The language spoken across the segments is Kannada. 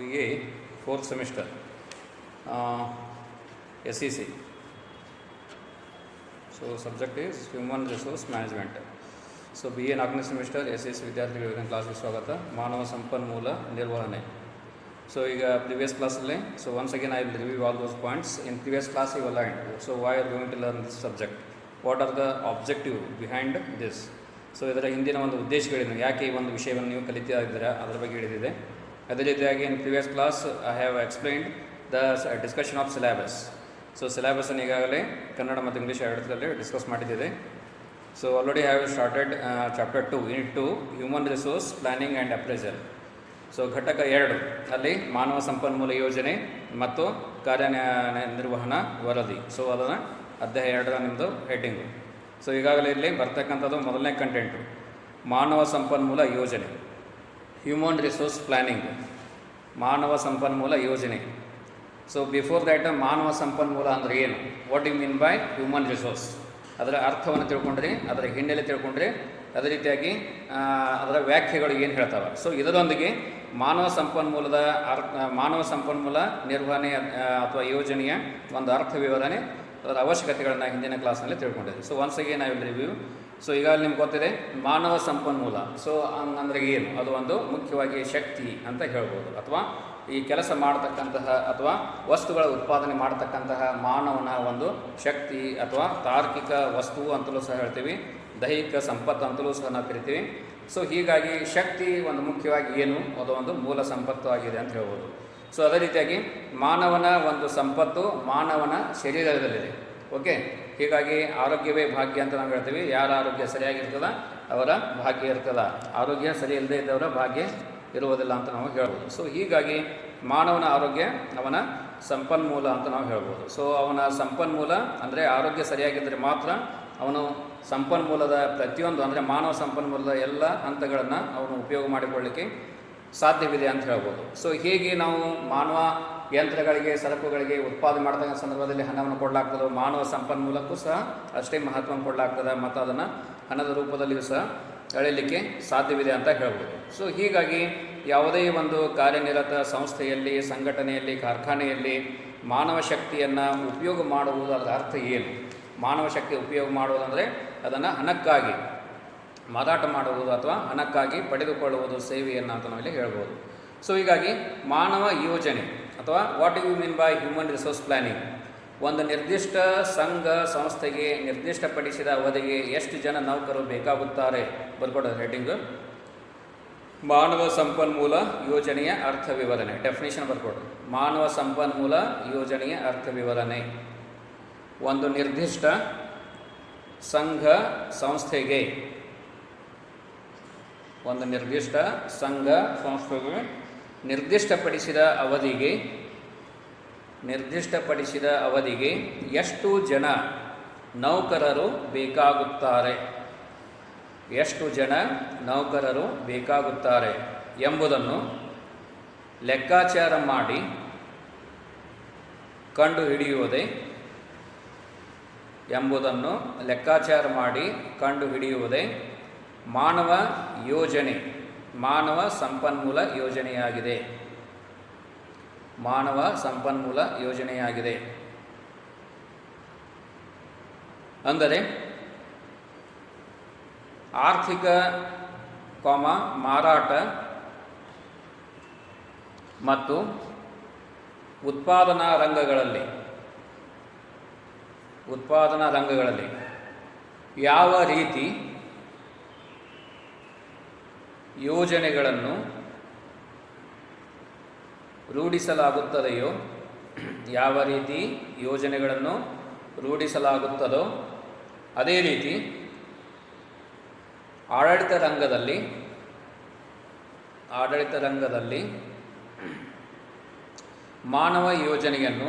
BA fourth semester SEC. So subject is Human Resource Management. So BA ನಾಲ್ಕನೇ ಸೆಮಿಸ್ಟರ್ SEC ವಿದ್ಯಾರ್ಥಿಗಳಿಗೆ ಕ್ಲಾಸ್ಗೆ ಸ್ವಾಗತ. ಮಾನವ ಸಂಪನ್ಮೂಲ ನಿರ್ವಹಣೆ. So ಈಗ previous classಲ್ಲಿ so once again I will review all those points. In previous class you will learn. So why are you going to learn this subject? What are the objective behind this? So ಇದರ ಹಿಂದಿನ ಒಂದು ಉದ್ದೇಶಗಳೇನು, ಯಾಕೆ ಈ ಒಂದು ವಿಷಯವನ್ನು ನೀವು ಕಲಿತಾ ಇದ್ದೀರಾ ಅದರ ಬಗ್ಗೆ ಹೇಳಿದೆ. ಅದೇ ರೀತಿಯಾಗಿ in previous class I have explained the discussion of syllabus. So ಸಿಲೆಬಸನ್ನು ಈಗಾಗಲೇ ಕನ್ನಡ ಮತ್ತು ಇಂಗ್ಲೀಷ್ ಎರಡರಲ್ಲಿ ಡಿಸ್ಕಸ್ ಮಾಡಿದ್ದಿದೆ. So already have started chapter 2 unit 2 human resource planning and appraisal. So ಘಟಕ 2 ಅಲ್ಲಿ ಮಾನವ ಸಂಪನ್ಮೂಲ ಯೋಜನೆ ಮತ್ತು ಕಾರ್ಯನಿರ್ವಹಣಾ ವರದಿ. ಸೊ ಅದನ್ನು ಅಧ್ಯಾಯ 2ರ ನಿಮ್ಮದು ಹೆಡ್ಡಿಂಗು. ಸೊ ಈಗಾಗಲೇ ಇಲ್ಲಿ ಬರ್ತಕ್ಕಂಥದ್ದು ಮೊದಲನೇ ಕಂಟೆಂಟು ಮಾನವ ಸಂಪನ್ಮೂಲ ಯೋಜನೆ, ಹ್ಯೂಮನ್ ರಿಸೋರ್ಸ್ ಪ್ಲ್ಯಾನಿಂಗ್, ಮಾನವ ಸಂಪನ್ಮೂಲ ಯೋಜನೆ. ಸೊ ಬಿಫೋರ್ ದ್ಯಾಟ್ ಮಾನವ ಸಂಪನ್ಮೂಲ ಅಂದರೆ ಏನು, what you mean by human resource, ಅದರ ಅರ್ಥವನ್ನು ತಿಳ್ಕೊಂಡ್ರಿ, ಅದರ ಹಿನ್ನೆಲೆ ತಿಳ್ಕೊಂಡ್ರಿ, ಅದೇ ರೀತಿಯಾಗಿ ಅದರ ವ್ಯಾಖ್ಯೆಗಳು ಏನು ಹೇಳ್ತಾವೆ. ಸೊ ಇದರೊಂದಿಗೆ ಮಾನವ ಸಂಪನ್ಮೂಲ ನಿರ್ವಹಣೆ ಅಥವಾ ಯೋಜನೆಯ ಒಂದು ಅರ್ಥ ವಿವರಣೆ, ಅದರ ಅವಶ್ಯಕತೆಗಳನ್ನು ಹಿಂದಿನ ಕ್ಲಾಸ್ನಲ್ಲಿ ತಿಳ್ಕೊಂಡಿದ್ದೆ. So once again I will review. So ಈಗಾಗಲೇ ನಿಮ್ಗೆ ಗೊತ್ತಿದೆ ಮಾನವ ಸಂಪನ್ಮೂಲ. ಸೊ ಅಂದರೆ ಏನು, ಅದು ಒಂದು ಮುಖ್ಯವಾಗಿ ಶಕ್ತಿ ಅಂತ ಹೇಳ್ಬೋದು, ಅಥವಾ ಈ ಕೆಲಸ ಮಾಡತಕ್ಕಂತಹ ಅಥವಾ ವಸ್ತುಗಳ ಉತ್ಪಾದನೆ ಮಾಡತಕ್ಕಂತಹ ಮಾನವನ ಒಂದು ಶಕ್ತಿ ಅಥವಾ ತಾರ್ಕಿಕ ವಸ್ತು ಅಂತಲೂ ಸಹ ಹೇಳ್ತೀವಿ, ದೈಹಿಕ ಸಂಪತ್ತು ಅಂತಲೂ ಸಹ ನಾವು ಕರಿತೀವಿ. ಸೊ ಹೀಗಾಗಿ ಶಕ್ತಿ ಒಂದು ಮುಖ್ಯವಾಗಿ ಏನು, ಅದು ಒಂದು ಮೂಲ ಸಂಪತ್ತು ಆಗಿದೆ ಅಂತ ಹೇಳ್ಬೋದು. ಸೊ ಅದೇ ರೀತಿಯಾಗಿ ಮಾನವನ ಒಂದು ಸಂಪತ್ತು ಮಾನವನ ಶರೀರದಲ್ಲಿದೆ. ಓಕೆ, ಹೀಗಾಗಿ ಆರೋಗ್ಯವೇ ಭಾಗ್ಯ ಅಂತ ನಾವು ಹೇಳ್ತೀವಿ. ಯಾರ ಆರೋಗ್ಯ ಸರಿಯಾಗಿರ್ತದ ಅವರ ಭಾಗ್ಯ ಇರ್ತದ, ಆರೋಗ್ಯ ಸರಿ ಇಲ್ಲದೆ ಇದ್ದವರ ಭಾಗ್ಯ ಇರುವುದಿಲ್ಲ ಅಂತ ನಾವು ಹೇಳ್ಬೋದು. ಸೊ ಹೀಗಾಗಿ ಮಾನವನ ಆರೋಗ್ಯ ಅವನ ಸಂಪನ್ಮೂಲ ಅಂತ ನಾವು ಹೇಳ್ಬೋದು. ಸೊ ಅವನ ಸಂಪನ್ಮೂಲ ಅಂದರೆ ಆರೋಗ್ಯ ಸರಿಯಾಗಿದ್ದರೆ ಮಾತ್ರ ಅವನು ಸಂಪನ್ಮೂಲದ ಪ್ರತಿಯೊಂದು ಅಂದರೆ ಮಾನವ ಸಂಪನ್ಮೂಲದ ಎಲ್ಲ ಹಂತಗಳನ್ನು ಅವನು ಉಪಯೋಗ ಮಾಡಿಕೊಳ್ಳಲಿಕ್ಕೆ ಸಾಧ್ಯವಿದೆ ಅಂತ ಹೇಳ್ಬೋದು. ಸೊ ಹೀಗೆ ನಾವು ಮಾನವ ಯಂತ್ರಗಳಿಗೆ ಸರಕುಗಳಿಗೆ ಉತ್ಪಾದನೆ ಮಾಡ್ತಕ್ಕಂಥ ಸಂದರ್ಭದಲ್ಲಿ ಹಣವನ್ನು ಕೊಡಲಾಗ್ತದೆ, ಮಾನವ ಸಂಪನ್ಮೂಲಕ್ಕೂ ಸಹ ಅಷ್ಟೇ ಮಹತ್ವವನ್ನು ಕೊಡಲಾಗ್ತದೆ ಮತ್ತು ಅದನ್ನು ಹಣದ ರೂಪದಲ್ಲಿಯೂ ಸಹ ಎಳೆಯಲಿಕ್ಕೆ ಸಾಧ್ಯವಿದೆ ಅಂತ ಹೇಳ್ಬೋದು. ಸೊ ಹೀಗಾಗಿ ಯಾವುದೇ ಒಂದು ಕಾರ್ಯನಿರತ ಸಂಸ್ಥೆಯಲ್ಲಿ, ಸಂಘಟನೆಯಲ್ಲಿ, ಕಾರ್ಖಾನೆಯಲ್ಲಿ ಮಾನವ ಶಕ್ತಿಯನ್ನು ಉಪಯೋಗ ಮಾಡುವುದು ಅದರ ಅರ್ಥ ಏನು, ಮಾನವ ಶಕ್ತಿ ಉಪಯೋಗ ಮಾಡುವುದಂದರೆ ಅದನ್ನು ಹಣಕ್ಕಾಗಿ ಮಾರಾಟ ಮಾಡುವುದು ಅಥವಾ ಹಣಕ್ಕಾಗಿ ಪಡೆದುಕೊಳ್ಳುವುದು ಸೇವೆಯನ್ನು ಅಂತ ನಾವಿಲ್ಲಿ ಹೇಳ್ಬೋದು. ಸೊ ಹೀಗಾಗಿ ಮಾನವ ಯೋಜನೆ ಅಥವಾ what you mean by human resource planning, ಒಂದು ನಿರ್ದಿಷ್ಟ ಸಂಘ ಸಂಸ್ಥೆಗೆ ನಿರ್ದಿಷ್ಟಪಡಿಸಿದ ಅವಧಿಗೆ ಎಷ್ಟು ಜನ ನೌಕರರು ಬೇಕಾಗುತ್ತಾರೆ ಬರ್ಕೊಡೋದು ಹೆಡ್ಡಿಂಗು. ಮಾನವ ಸಂಪನ್ಮೂಲ ಯೋಜನೆಯ ಅರ್ಥ ವಿವರಣೆ, ಡೆಫಿನೇಷನ್ ಬರ್ಕೊಡು. ಮಾನವ ಸಂಪನ್ಮೂಲ ಯೋಜನೆಯ ಅರ್ಥ ವಿವರಣೆ, ಒಂದು ನಿರ್ದಿಷ್ಟ ಸಂಘ ಸಂಸ್ಥೆಗೆ, ಒಂದು ನಿರ್ದಿಷ್ಟ ಸಂಘ ಸಂಸ್ಥೆಗೆ ನಿರ್ದಿಷ್ಟಪಡಿಸಿದ ಅವಧಿಗೆ ಎಷ್ಟು ಜನ ನೌಕರರು ಬೇಕಾಗುತ್ತಾರೆ, ಎಷ್ಟು ಜನ ನೌಕರರು ಬೇಕಾಗುತ್ತಾರೆ ಎಂಬುದನ್ನು ಲೆಕ್ಕಾಚಾರ ಮಾಡಿ ಕಂಡುಹಿಡಿಯುವುದೇ ಮಾನವ ಯೋಜನೆ, ಮಾನವ ಸಂಪನ್ಮೂಲ ಯೋಜನೆಯಾಗಿದೆ. ಮಾನವ ಸಂಪನ್ಮೂಲ ಯೋಜನೆಯಾಗಿದೆ ಅಂದರೆ ಆರ್ಥಿಕ ಮಾರಾಟ ಮತ್ತು ಉತ್ಪಾದನಾ ರಂಗಗಳಲ್ಲಿ ಯಾವ ರೀತಿ ಯೋಜನೆಗಳನ್ನು ರೂಢಿಸಲಾಗುತ್ತದೋ ಅದೇ ರೀತಿ ಆಡಳಿತ ರಂಗದಲ್ಲಿ ಮಾನವ ಯೋಜನೆಯನ್ನು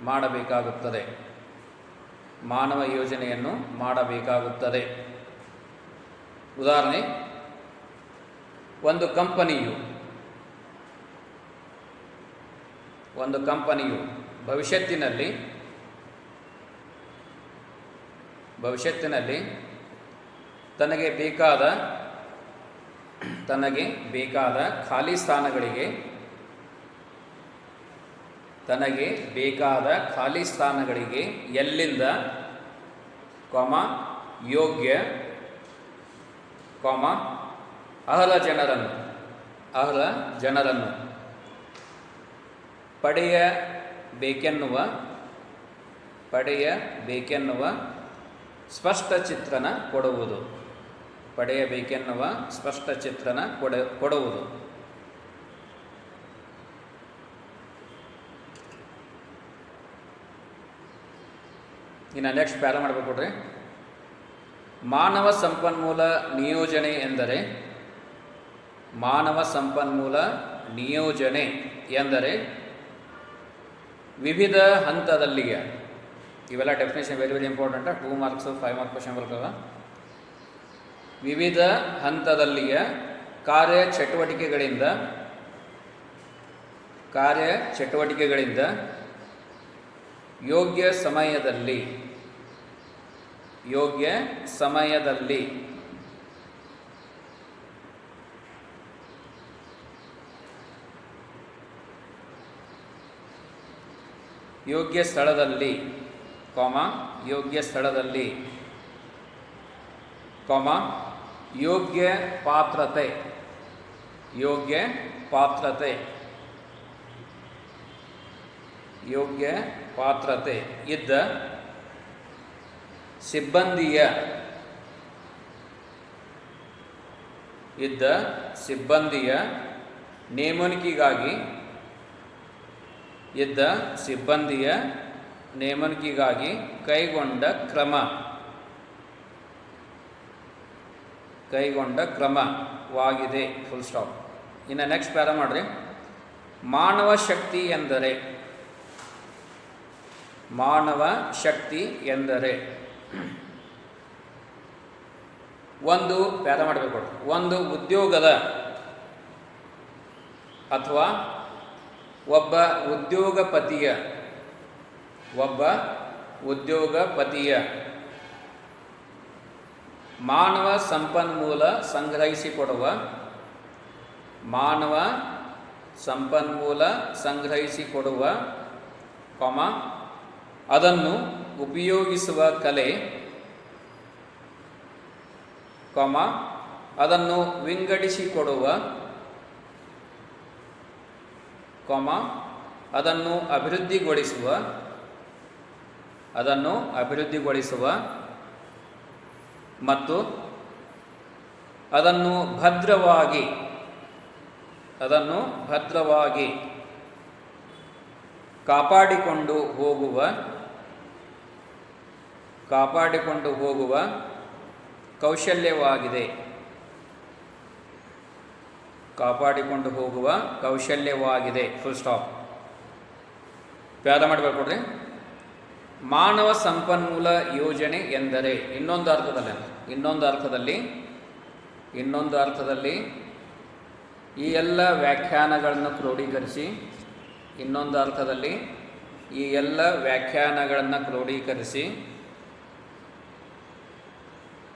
ಮಾಡಬೇಕಾಗುತ್ತದೆ. ಉದಾಹರಣೆ, ಒಂದು ಕಂಪನಿಯು ಭವಿಷ್ಯತ್ತಿನಲ್ಲಿ ತನಗೆ ಬೇಕಾದ ಖಾಲಿ ಸ್ಥಾನಗಳಿಗೆ ತನಗೆ ಬೇಕಾದ ಖಾಲಿ ಸ್ಥಾನಗಳಿಗೆ ಎಲ್ಲಿಂದ ಯೋಗ್ಯ ಅರ್ಹ ಜನರನ್ನು ಪಡೆಯಬೇಕೆನ್ನುವ ಸ್ಪಷ್ಟ ಚಿತ್ರಣ ಕೊಡುವುದು. ಇನ್ನು ನೆಕ್ಸ್ಟ್ ಪ್ಯಾರ ಮಾಡಬೇಕು ನೋಡ್ರಿ. ಮಾನವ ಸಂಪನ್ಮೂಲ ನಿಯೋಜನೆ ಎಂದರೆ ವಿವಿಧ ಹಂತದಲ್ಲಿಯ, ಇವೆಲ್ಲ definition very very important. 2 marks 5 mark question ಬರ್ತವೆ. ವಿವಿಧ ಹಂತದಲ್ಲಿಯ ಕಾರ್ಯಚಟುವಟಿಕೆಗಳಿಂದ ಯೋಗ್ಯ ಸಮಯದಲ್ಲಿ ಯೋಗ್ಯ ಸ್ಥಳದಲ್ಲಿ ಯೋಗ್ಯ ಪಾತ್ರತೆ ಇದ್ದ ಸಿಬ್ಬಂದಿಯ ನೇಮಣಿಕೆಗಾಗಿ ಕೈಗೊಂಡ ಕ್ರಮವಾಗಿದೆ. Full stop. ಇನ್ನು ನೆಕ್ಸ್ಟ್ ಪ್ಯಾರ ಮಾಡ್ರಿ. ಮಾನವ ಶಕ್ತಿ ಎಂದರೆ ಒಂದು ಪ್ಯಾರ ಮಾಡಬೇಕು. ಒಂದು ಉದ್ಯೋಗದ ಅಥವಾ ಒಬ್ಬ ಉದ್ಯೋಗಪತಿಯ ಮಾನವ ಸಂಪನ್ಮೂಲ ಸಂಗ್ರಹಿಸಿಕೊಡುವ ಅದನ್ನು ಉಪಯೋಗಿಸುವ ಕಲೆ, ಅದನ್ನು ವಿಂಗಡಿಸಿಕೊಡುವ, ಅದನ್ನು ಅಭಿವೃದ್ಧಿಗೊಳಿಸುವ ಮತ್ತು ಅದನ್ನು ಭದ್ರವಾಗಿ ಕಾಪಾಡಿಕೊಂಡು ಹೋಗುವ ಕೌಶಲ್ಯವಾಗಿದೆ. Full stop. ಪ್ಯಾರ ಮಾಡಬೇಕು ನೋಡ್ರಿ. ಮಾನವ ಸಂಪನ್ಮೂಲ ಯೋಜನೆ ಎಂದರೆ ಇನ್ನೊಂದು ಅರ್ಥದಲ್ಲಿ ಈ ಎಲ್ಲ ವ್ಯಾಖ್ಯಾನಗಳನ್ನು ಕ್ರೋಢೀಕರಿಸಿ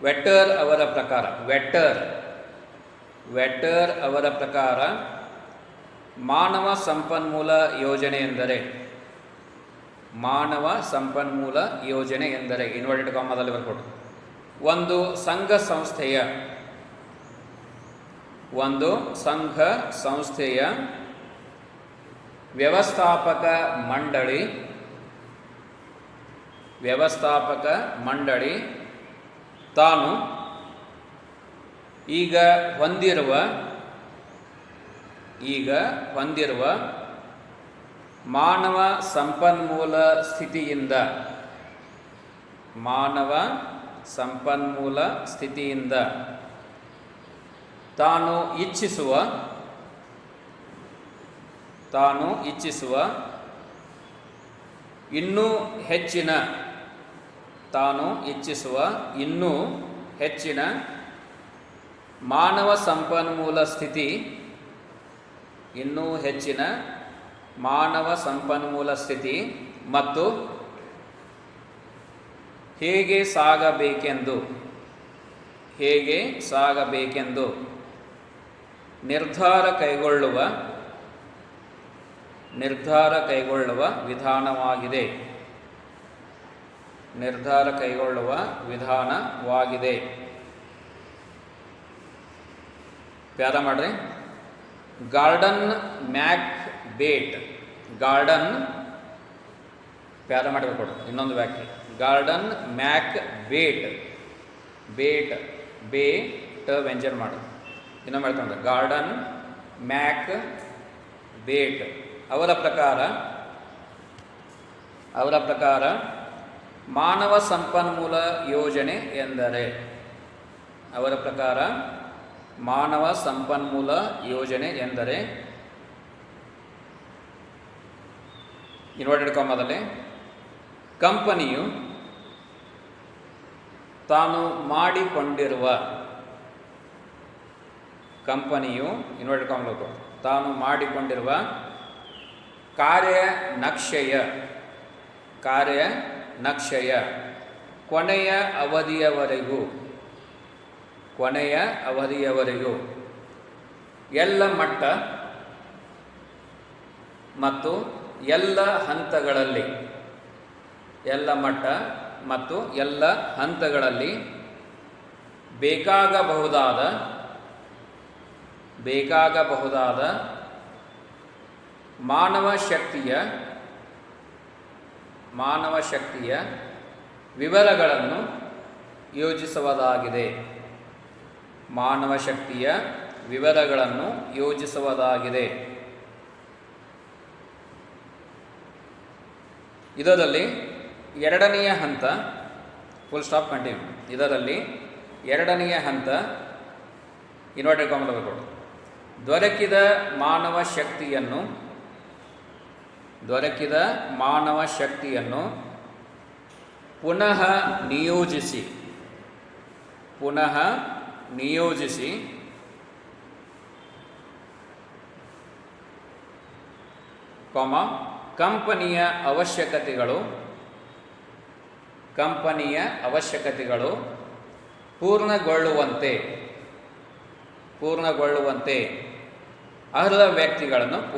ವೆಟ್ಟರ್ ಅವರ ಪ್ರಕಾರ ಮಾನವ ಸಂಪನ್ಮೂಲ ಯೋಜನೆ ಎಂದರೆ ಇನ್ವರ್ಟೆಡ್ ಕಾಮಾದಲ್ಲಿ ಬರ್ಕೊಡು. ಒಂದು ಸಂಘ ಸಂಸ್ಥೆಯ ವ್ಯವಸ್ಥಾಪಕ ಮಂಡಳಿ ತಾನು ಈಗ ಹೊಂದಿರುವ ಮಾನವ ಸಂಪನ್ಮೂಲ ಸ್ಥಿತಿಯಿಂದ ತಾನು ಇಚ್ಛಿಸುವ ಇನ್ನೂ ಹೆಚ್ಚಿನ ಮಾನವ ಸಂಪನ್ಮೂಲ ಸ್ಥಿತಿ ಮತ್ತು ಹೇಗೆ ಸಾಗಬೇಕೆಂದು ನಿರ್ಧಾರ ನಿರ್ಧಾರ ಕೈಗೊಳ್ಳುವ ವಿಧಾನವಾಗಿದೆ. ನಿರ್ಧಾರ ಕೈಗೊಳ್ಳುವ ವಿಧಾನವಾಗಿದೆ. ಪ್ಯಾರ ಮಾಡ್ರಿ. ಗಾರ್ಡನ್ ಮ್ಯಾಕ್ ಬೇಟ್. ಗಾರ್ಡನ್ ಪ್ಯಾರ ಮಾಡಬೇಕು. ಇನ್ನೊಂದು ವ್ಯಾಖ್ಯೆ. ಗಾರ್ಡನ್ ಮ್ಯಾಕ್ ಬೇಟ್. ಬೇಟ್ ಬೇ ಟ ವ್ಯಂಜನ ಮಾಡು. ಇನ್ನೊಮ್ಮೆ ಹೇಳ್ತಾರೆ ಗಾರ್ಡನ್ ಮ್ಯಾಕ್ ಬೇಟ್. ಅವರ ಪ್ರಕಾರ ಮಾನವ ಸಂಪನ್ಮೂಲ ಯೋಜನೆ ಎಂದರೆ, ಅವರ ಪ್ರಕಾರ ಮಾನವ ಸಂಪನ್ಮೂಲ ಯೋಜನೆ ಎಂದರೆ ಇನ್ವರ್ಟೆಡ್ ಕಾಮದಲ್ಲಿ ಕಂಪನಿಯು ತಾನು ಮಾಡಿಕೊಂಡಿರುವ ಇನ್ವರ್ಟೆಡ್ ಕಾಮದಲ್ಲಿ ತಾನು ಮಾಡಿಕೊಂಡಿರುವ ಕಾರ್ಯನಕ್ಷೆಯ ಕೊನೆಯ ಅವಧಿಯವರೆಗೂ ಎಲ್ಲ ಮಟ್ಟ ಮತ್ತು ಎಲ್ಲ ಹಂತಗಳಲ್ಲಿ ಬೇಕಾಗಬಹುದಾದ ಮಾನವ ಶಕ್ತಿಯ ವಿವರಗಳನ್ನು ಯೋಜಿಸುವುದಾಗಿದೆ. ಇದರಲ್ಲಿ ಎರಡನೆಯ ಹಂತ ಫುಲ್ ಸ್ಟಾಪ್ ಕಂಟಿನ್ಯೂ. ಇದರಲ್ಲಿ ಎರಡನೆಯ ಹಂತ ಇನ್ವರ್ಟೆಡ್ ಕಾಮದಲ್ಲಿ ಕೊಡು. ದೊರಕಿದ ಮಾನವ ಶಕ್ತಿಯನ್ನು ಪುನಃ ನಿಯೋಜಿಸಿ ಕಂಪನಿಯ ಅವಶ್ಯಕತೆಗಳು ಪೂರ್ಣಗೊಳ್ಳುವಂತೆ ಅರ್ಹ ವ್ಯಕ್ತಿಗಳನ್ನು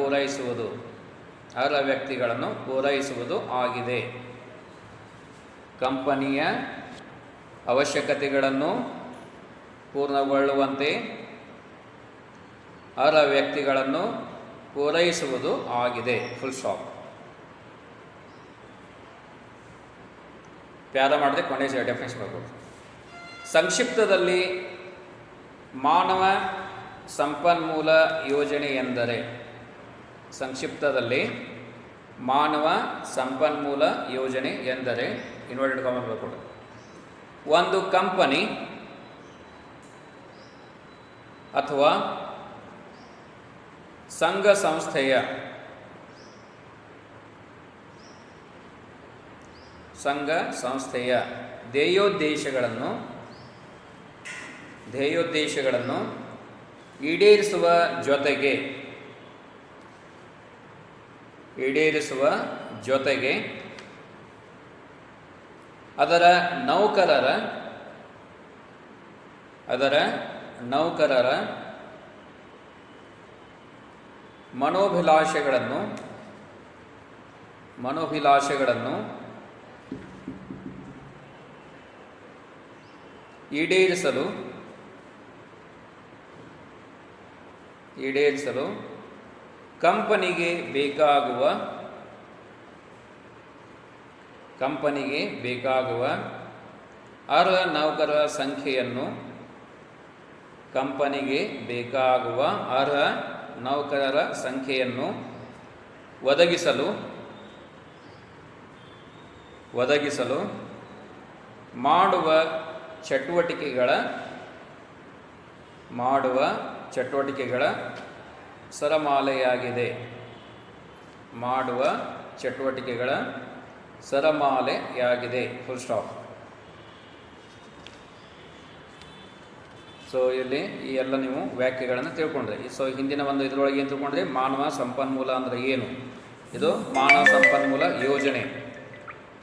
ಪೂರೈಸುವುದು ಆಗಿದೆ. ಕಂಪನಿಯ ಅವಶ್ಯಕತೆಗಳನ್ನು ಪೂರ್ಣಗೊಳ್ಳುವಂತೆ ಅರ್ಹ ವ್ಯಕ್ತಿಗಳನ್ನು ಪೂರೈಸುವುದು ಆಗಿದೆ. Full stop. ಪ್ಯಾರ ಮಾಡಿದ್ರೆ ಕೊನೆಯ ಡೆಫಿನೇಷನ್ ಬರ್ಬೋದು. ಸಂಕ್ಷಿಪ್ತದಲ್ಲಿ ಮಾನವ ಸಂಪನ್ಮೂಲ ಯೋಜನೆ ಎಂದರೆ ಇನ್ವರ್ಟೆಡ್ ಕಾಮನ್ ಬರ್ಬೋದು. ಒಂದು ಕಂಪನಿ ಅಥವಾ ಸಂಘ ಸಂಸ್ಥೆಯ ಧ್ಯೇಯೋದ್ದೇಶಗಳನ್ನು ಈಡೇರಿಸುವ ಜೊತೆಗೆ ಅದರ ನೌಕರರ ಮನೋಭಿಲಾಷೆಗಳನ್ನು ಈಡೇರಿಸಲು ಕಂಪನಿಗೆ ಬೇಕಾಗುವ ಅರ್ಹ ನೌಕರರ ಸಂಖ್ಯೆಯನ್ನು ಒದಗಿಸಲು ಮಾಡುವ ಚಟುವಟಿಕೆಗಳ ಸರಮಾಲೆಯಾಗಿದೆ. Full stop. ಸೊ ಇಲ್ಲಿ ಈ ಎಲ್ಲ ನೀವು ವ್ಯಾಖ್ಯೆಗಳನ್ನು ತಿಳ್ಕೊಂಡ್ರೆ. ಸೊ ಹಿಂದಿನ ಒಂದು ಇದರೊಳಗೆ ಏನು ತಿಳ್ಕೊಂಡ್ರೆ, ಮಾನವ ಸಂಪನ್ಮೂಲ ಅಂದರೆ ಏನು, ಇದು ಮಾನವ ಸಂಪನ್ಮೂಲ ಯೋಜನೆ.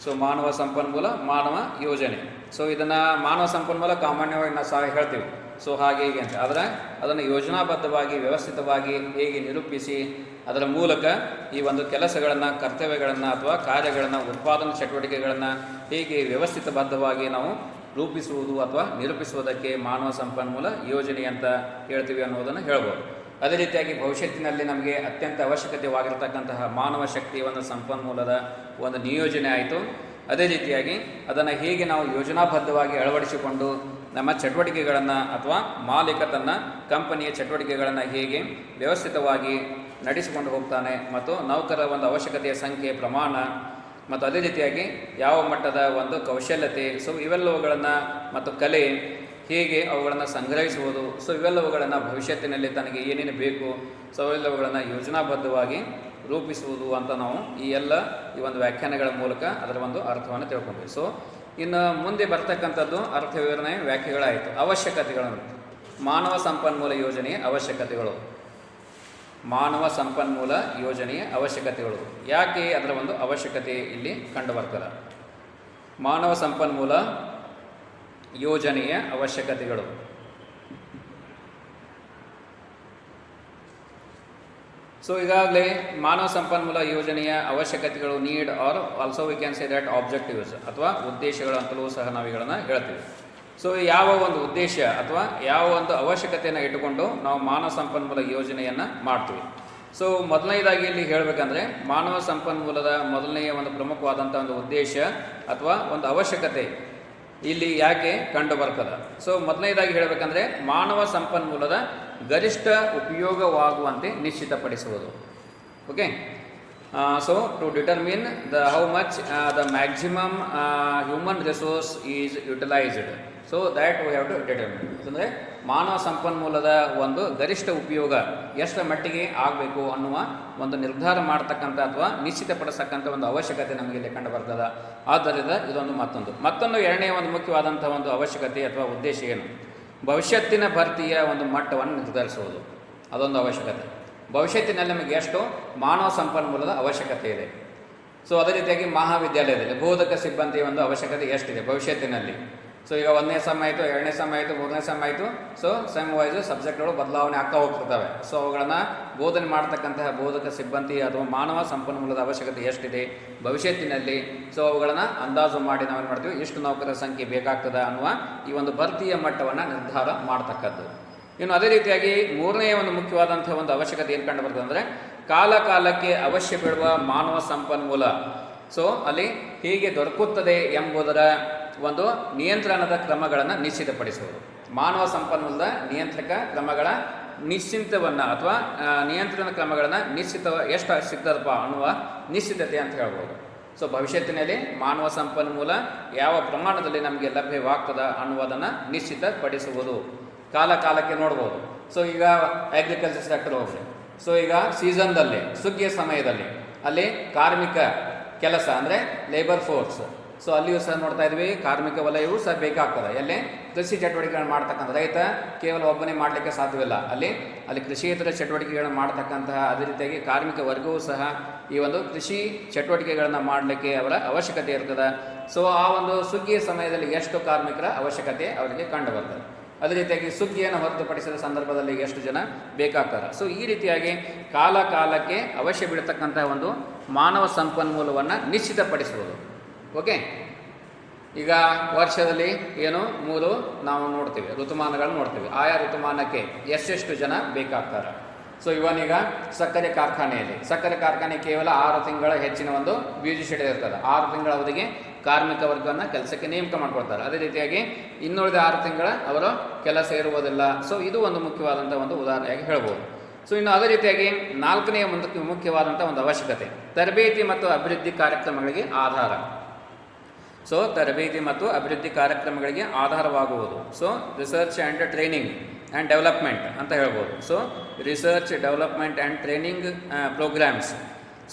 ಸೊ ಮಾನವ ಸಂಪನ್ಮೂಲ ಮಾನವ ಯೋಜನೆ. ಸೊ ಇದನ್ನು ಮಾನವ ಸಂಪನ್ಮೂಲ ಸಾಮಾನ್ಯವಾಗಿ ನಾವು ಸಹ ಹೇಳ್ತೀವಿ. ಸೊ ಹಾಗೆ ಹೀಗೆ ಅಂತ. ಆದರೆ ಅದನ್ನು ಯೋಜನಾಬದ್ಧವಾಗಿ ವ್ಯವಸ್ಥಿತವಾಗಿ ಹೇಗೆ ನಿರೂಪಿಸಿ ಅದರ ಮೂಲಕ ಈ ಒಂದು ಕೆಲಸಗಳನ್ನು, ಕರ್ತವ್ಯಗಳನ್ನು ಅಥವಾ ಕಾರ್ಯಗಳನ್ನು, ಉತ್ಪಾದನಾ ಚಟುವಟಿಕೆಗಳನ್ನು ಹೇಗೆ ವ್ಯವಸ್ಥಿತಬದ್ಧವಾಗಿ ನಾವು ರೂಪಿಸುವುದು ಅಥವಾ ನಿರೂಪಿಸುವುದಕ್ಕೆ ಮಾನವ ಸಂಪನ್ಮೂಲ ಯೋಜನೆ ಅಂತ ಹೇಳ್ತೀವಿ ಅನ್ನೋದನ್ನು ಹೇಳ್ಬೋದು. ಅದೇ ರೀತಿಯಾಗಿ ಭವಿಷ್ಯತ್ತಿನಲ್ಲಿ ನಮಗೆ ಅತ್ಯಂತ ಅವಶ್ಯಕತೆವಾಗಿರತಕ್ಕಂತಹ ಮಾನವ ಶಕ್ತಿಯ ಒಂದು ಸಂಪನ್ಮೂಲದ ಒಂದು ನಿಯೋಜನೆ ಆಯಿತು. ಅದೇ ರೀತಿಯಾಗಿ ಅದನ್ನು ಹೇಗೆ ನಾವು ಯೋಜನಾಬದ್ಧವಾಗಿ ಅಳವಡಿಸಿಕೊಂಡು ನಮ್ಮ ಚಟುವಟಿಕೆಗಳನ್ನು ಅಥವಾ ಮಾಲೀಕ ತನ್ನ ಕಂಪನಿಯ ಚಟುವಟಿಕೆಗಳನ್ನು ಹೇಗೆ ವ್ಯವಸ್ಥಿತವಾಗಿ ನಡೆಸಿಕೊಂಡು ಹೋಗ್ತಾನೆ ಮತ್ತು ನೌಕರರ ಒಂದು ಅವಶ್ಯಕತೆಯ ಸಂಖ್ಯೆ, ಪ್ರಮಾಣ ಮತ್ತು ಅದೇ ರೀತಿಯಾಗಿ ಯಾವ ಮಟ್ಟದ ಒಂದು ಕೌಶಲ್ಯತೆ, ಸೊ ಇವೆಲ್ಲವುಗಳನ್ನು ಮತ್ತು ಕಲೆ ಹೇಗೆ ಅವುಗಳನ್ನು ಸಂಗ್ರಹಿಸುವುದು, ಸೊ ಇವೆಲ್ಲವುಗಳನ್ನು ಭವಿಷ್ಯತ್ತಿನಲ್ಲಿ ತನಗೆ ಏನೇನು ಬೇಕು ಸೊ ಅವೆಲ್ಲವುಗಳನ್ನು ಯೋಜನಾಬದ್ಧವಾಗಿ ರೂಪಿಸುವುದು ಅಂತ ನಾವು ಈ ಒಂದು ವ್ಯಾಖ್ಯಾನಗಳ ಮೂಲಕ ಅದರ ಒಂದು ಅರ್ಥವನ್ನು ತಿಳ್ಕೊಂಡ್ವಿ. ಸೊ ಇನ್ನು ಮುಂದೆ ಬರ್ತಕ್ಕಂಥದ್ದು ಅರ್ಥ ವಿವರಣೆ ವ್ಯಾಖ್ಯೆಗಳಾಯಿತು. ಅವಶ್ಯಕತೆಗಳನ್ನು, ಮಾನವ ಸಂಪನ್ಮೂಲ ಯೋಜನೆಯ ಅವಶ್ಯಕತೆಗಳು, ಮಾನವ ಸಂಪನ್ಮೂಲ ಯೋಜನೆಯ ಅವಶ್ಯಕತೆಗಳು ಯಾಕೆ ಅದರ ಒಂದು ಅವಶ್ಯಕತೆ ಇಲ್ಲಿ ಕಂಡು ಬರ್ತದೆ. ಮಾನವ ಸಂಪನ್ಮೂಲ ಯೋಜನೆಯ ಅವಶ್ಯಕತೆಗಳು. ಸೊ ಈಗಾಗಲೇ ಮಾನವ ಸಂಪನ್ಮೂಲ ಯೋಜನೆಯ ಅವಶ್ಯಕತೆಗಳು, need are also we can say that objectives ಅಥವಾ ಉದ್ದೇಶಗಳು ಅಂತಲೂ ಸಹ ನಾವುಗಳನ್ನು ಹೇಳ್ತೀವಿ. ಸೊ ಯಾವ ಒಂದು ಉದ್ದೇಶ ಅಥವಾ ಯಾವ ಒಂದು ಅವಶ್ಯಕತೆಯನ್ನು ಇಟ್ಟುಕೊಂಡು ನಾವು ಮಾನವ ಸಂಪನ್ಮೂಲ ಯೋಜನೆಯನ್ನು ಮಾಡ್ತೀವಿ. ಸೊ ಮೊದಲನೇದಾಗಿ ಇಲ್ಲಿ ಹೇಳಬೇಕಂದ್ರೆ ಮಾನವ ಸಂಪನ್ಮೂಲದ ಮೊದಲನೆಯ ಒಂದು ಪ್ರಮುಖವಾದಂಥ ಒಂದು ಉದ್ದೇಶ ಅಥವಾ ಒಂದು ಅವಶ್ಯಕತೆ ಇಲ್ಲಿ ಯಾಕೆ ಕಂಡು ಬರ್ತದೆ. ಸೊ ಮೊದಲನೇದಾಗಿ ಹೇಳಬೇಕಂದ್ರೆ ಮಾನವ ಸಂಪನ್ಮೂಲದ ಗರಿಷ್ಠ ಉಪಯೋಗವಾಗುವಂತೆ ನಿಶ್ಚಿತಪಡಿಸುವುದು. Okay, so to determine how much the maximum human resource is utilised, so that we have to determine. ಅಂದರೆ ಮಾನವ ಸಂಪನ್ಮೂಲದ ಒಂದು ಗರಿಷ್ಠ ಉಪಯೋಗ ಎಷ್ಟರ ಮಟ್ಟಿಗೆ ಆಗಬೇಕು ಅನ್ನುವ ಒಂದು ನಿರ್ಧಾರ ಮಾಡ್ತಕ್ಕಂಥ ಅಥವಾ ನಿಶ್ಚಿತಪಡಿಸ್ತಕ್ಕಂಥ ಒಂದು ಅವಶ್ಯಕತೆ ನಮಗೆ ಇಲ್ಲಿ ಕಂಡು ಬರ್ತದೆ. ಆದ್ದರಿಂದ ಇದೊಂದು ಮತ್ತೊಂದು ಎರಡನೇ ಒಂದು ಮುಖ್ಯವಾದಂಥ ಒಂದು ಅವಶ್ಯಕತೆ ಅಥವಾ ಉದ್ದೇಶ ಏನು, ಭವಿಷ್ಯತ್ತಿನ ಭರ್ತಿಯ ಒಂದು ಮಟ್ಟವನ್ನು ನಿರ್ಧರಿಸುವುದು. ಅದೊಂದು ಅವಶ್ಯಕತೆ. ಭವಿಷ್ಯತ್ತಿನಲ್ಲಿ ನಮಗೆ ಎಷ್ಟು ಮಾನವ ಸಂಪನ್ಮೂಲದ ಅವಶ್ಯಕತೆ ಇದೆ. ಸೊ ಅದೇ ರೀತಿಯಾಗಿ ಮಹಾವಿದ್ಯಾಲಯದಲ್ಲಿ ಬೋಧಕ ಸಿಬ್ಬಂದಿಯ ಒಂದು ಅವಶ್ಯಕತೆ ಎಷ್ಟಿದೆ ಭವಿಷ್ಯತ್ತಿನಲ್ಲಿ. ಸೊ ಈಗ 1ನೇ ಸೆಮ್ ಆಯಿತು, 2ನೇ ಸೆಮ್ ಆಯಿತು, 3ನೇ ಸೆಮ್ ಆಯಿತು. ಸೊ ಸೆಮ್ ವೈಸ್ ಸಬ್ಜೆಕ್ಟ್ಗಳು ಬದಲಾವಣೆ ಆಗ್ತಾ ಹೋಗ್ತಿರ್ತವೆ. ಸೊ ಅವುಗಳನ್ನು ಬೋಧನೆ ಮಾಡ್ತಕ್ಕಂತಹ ಬೋಧಕ ಸಿಬ್ಬಂದಿ ಅಥವಾ ಮಾನವ ಸಂಪನ್ಮೂಲದ ಅವಶ್ಯಕತೆ ಎಷ್ಟಿದೆ ಭವಿಷ್ಯತ್ತಿನಲ್ಲಿ. ಸೊ ಅವುಗಳನ್ನು ಅಂದಾಜು ಮಾಡಿ ನಾವೇನು ಮಾಡ್ತೀವಿ, ಎಷ್ಟು ನೌಕರರ ಸಂಖ್ಯೆ ಬೇಕಾಗ್ತದೆ ಅನ್ನುವ ಈ ಒಂದು ಭರ್ತಿಯ ಮಟ್ಟವನ್ನು ನಿರ್ಧಾರ ಮಾಡ್ತಕ್ಕದ್ದು. ಇನ್ನು ಅದೇ ರೀತಿಯಾಗಿ ಮೂರನೆಯ ಒಂದು ಮುಖ್ಯವಾದಂಥ ಒಂದು ಅವಶ್ಯಕತೆ ಏನು ಕಂಡು ಬರ್ತದೆ ಅಂದರೆ ಕಾಲಕ್ಕೆ ಅವಶ್ಯ ಬೀಳುವ ಮಾನವ ಸಂಪನ್ಮೂಲ ಸೊ ಅಲ್ಲಿ ಹೇಗೆ ದೊರಕುತ್ತದೆ ಎಂಬುದರ ಒಂದು ನಿಯಂತ್ರಣದ ಕ್ರಮಗಳನ್ನು ನಿಶ್ಚಿತಪಡಿಸುವುದು. ಮಾನವ ಸಂಪನ್ಮೂಲದ ನಿಯಂತ್ರಕ ಕ್ರಮಗಳ ನಿಶ್ಚಿತವನ್ನು ಅಥವಾ ನಿಯಂತ್ರಣ ಕ್ರಮಗಳನ್ನು ಎಷ್ಟು ಸಿಗ್ತದಪ್ಪ ಅನ್ನುವ ನಿಶ್ಚಿತತೆ ಅಂತ ಹೇಳ್ಬೋದು. ಸೊ ಭವಿಷ್ಯತ್ತಿನಲ್ಲಿ ಮಾನವ ಸಂಪನ್ಮೂಲ ಯಾವ ಪ್ರಮಾಣದಲ್ಲಿ ನಮಗೆ ಲಭ್ಯವಾಗ್ತದ ಅನ್ನುವುದನ್ನು ನಿಶ್ಚಿತಪಡಿಸುವುದು. ಕಾಲಕ್ಕೆ ನೋಡ್ಬೋದು. ಸೊ ಈಗ ಅಗ್ರಿಕಲ್ಚರ್ ಸೆಕ್ಟರ್ ಹೋಗ್ರಿ. ಸೊ ಈಗ ಸೀಸನ್ದಲ್ಲಿ ಸುಗ್ಗಿಯ ಸಮಯದಲ್ಲಿ ಅಲ್ಲಿ ಕಾರ್ಮಿಕ ಕೆಲಸ ಅಂದರೆ ಲೇಬರ್ ಫೋರ್ಸ್, ಸೊ ಅಲ್ಲಿಯೂ ಸಹ ನೋಡ್ತಾ ಇದ್ವಿ ಕಾರ್ಮಿಕ ವಲಯವೂ ಸಹ ಬೇಕಾಗ್ತದೆ. ಎಲ್ಲಿ ಕೃಷಿ ಚಟುವಟಿಕೆಗಳನ್ನು ಮಾಡ್ತಕ್ಕಂಥ ರೈತ ಕೇವಲ ಒಬ್ಬನೇ ಮಾಡಲಿಕ್ಕೆ ಸಾಧ್ಯವಿಲ್ಲ. ಅಲ್ಲಿ ಕೃಷಿಯೇತರ ಚಟುವಟಿಕೆಗಳನ್ನು ಮಾಡ್ತಕ್ಕಂತಹ ಅದೇ ರೀತಿಯಾಗಿ ಕಾರ್ಮಿಕ ವರ್ಗವೂ ಸಹ ಈ ಒಂದು ಕೃಷಿ ಚಟುವಟಿಕೆಗಳನ್ನು ಮಾಡಲಿಕ್ಕೆ ಅವರ ಅವಶ್ಯಕತೆ ಇರ್ತದೆ. ಸೊ ಆ ಒಂದು ಸುಗ್ಗಿಯ ಸಮಯದಲ್ಲಿ ಎಷ್ಟು ಕಾರ್ಮಿಕರ ಅವಶ್ಯಕತೆ ಅವರಿಗೆ ಕಂಡು ಬರ್ತದೆ. ಅದೇ ರೀತಿಯಾಗಿ ಸುಗ್ಗಿಯನ್ನು ಹೊರತುಪಡಿಸಿದ ಸಂದರ್ಭದಲ್ಲಿ ಎಷ್ಟು ಜನ ಬೇಕಾಗ್ತಾರೆ. ಸೊ ಈ ರೀತಿಯಾಗಿ ಕಾಲಕ್ಕೆ ಅವಶ್ಯ ಬೀಳತಕ್ಕಂತಹ ಒಂದು ಮಾನವ ಸಂಪನ್ಮೂಲವನ್ನು ನಿಶ್ಚಿತಪಡಿಸುವುದು. ಓಕೆ, ಈಗ ವರ್ಷದಲ್ಲಿ ಏನು 3 ನಾವು ನೋಡ್ತೀವಿ, ಋತುಮಾನಗಳನ್ನು ನೋಡ್ತೀವಿ. ಆಯಾ ಋತುಮಾನಕ್ಕೆ ಎಷ್ಟೆಷ್ಟು ಜನ ಬೇಕಾಗ್ತಾರೆ. ಸೊ ಇವನೀಗ ಸಕ್ಕರೆ ಕಾರ್ಖಾನೆ ಕೇವಲ 6 ತಿಂಗಳ ಹೆಚ್ಚಿನ ಒಂದು ಬ್ಯೂಟಿ ಶೆಡ್ಯೂಲ್ ಇರ್ತದೆ. 6 ತಿಂಗಳ ಅವಧಿಗೆ ಕಾರ್ಮಿಕ ವರ್ಗವನ್ನು ಕೆಲಸಕ್ಕೆ ನೇಮಕ ಮಾಡ್ಕೊಳ್ತಾರೆ. ಅದೇ ರೀತಿಯಾಗಿ ಇನ್ನುಳಿದ 6 ತಿಂಗಳ ಅವರು ಕೆಲಸ ಇರುವುದಿಲ್ಲ. ಸೊ ಇದು ಒಂದು ಮುಖ್ಯವಾದಂಥ ಒಂದು ಉದಾಹರಣೆಯಾಗಿ ಹೇಳ್ಬೋದು. ಸೊ ಇನ್ನು ಅದೇ ರೀತಿಯಾಗಿ 4ನೇ ಮುಖ್ಯವಾದಂಥ ಒಂದು ಅವಶ್ಯಕತೆ ತರಬೇತಿ ಮತ್ತು ಅಭಿವೃದ್ಧಿ ಕಾರ್ಯಕ್ರಮಗಳಿಗೆ ಆಧಾರ. ಸೊ ತರಬೇತಿ ಮತ್ತು ಅಭಿವೃದ್ಧಿ ಕಾರ್ಯಕ್ರಮಗಳಿಗೆ ಆಧಾರವಾಗುವುದು. So research and training and development ಅಂತ ಹೇಳ್ಬೋದು. So research development and training programmes.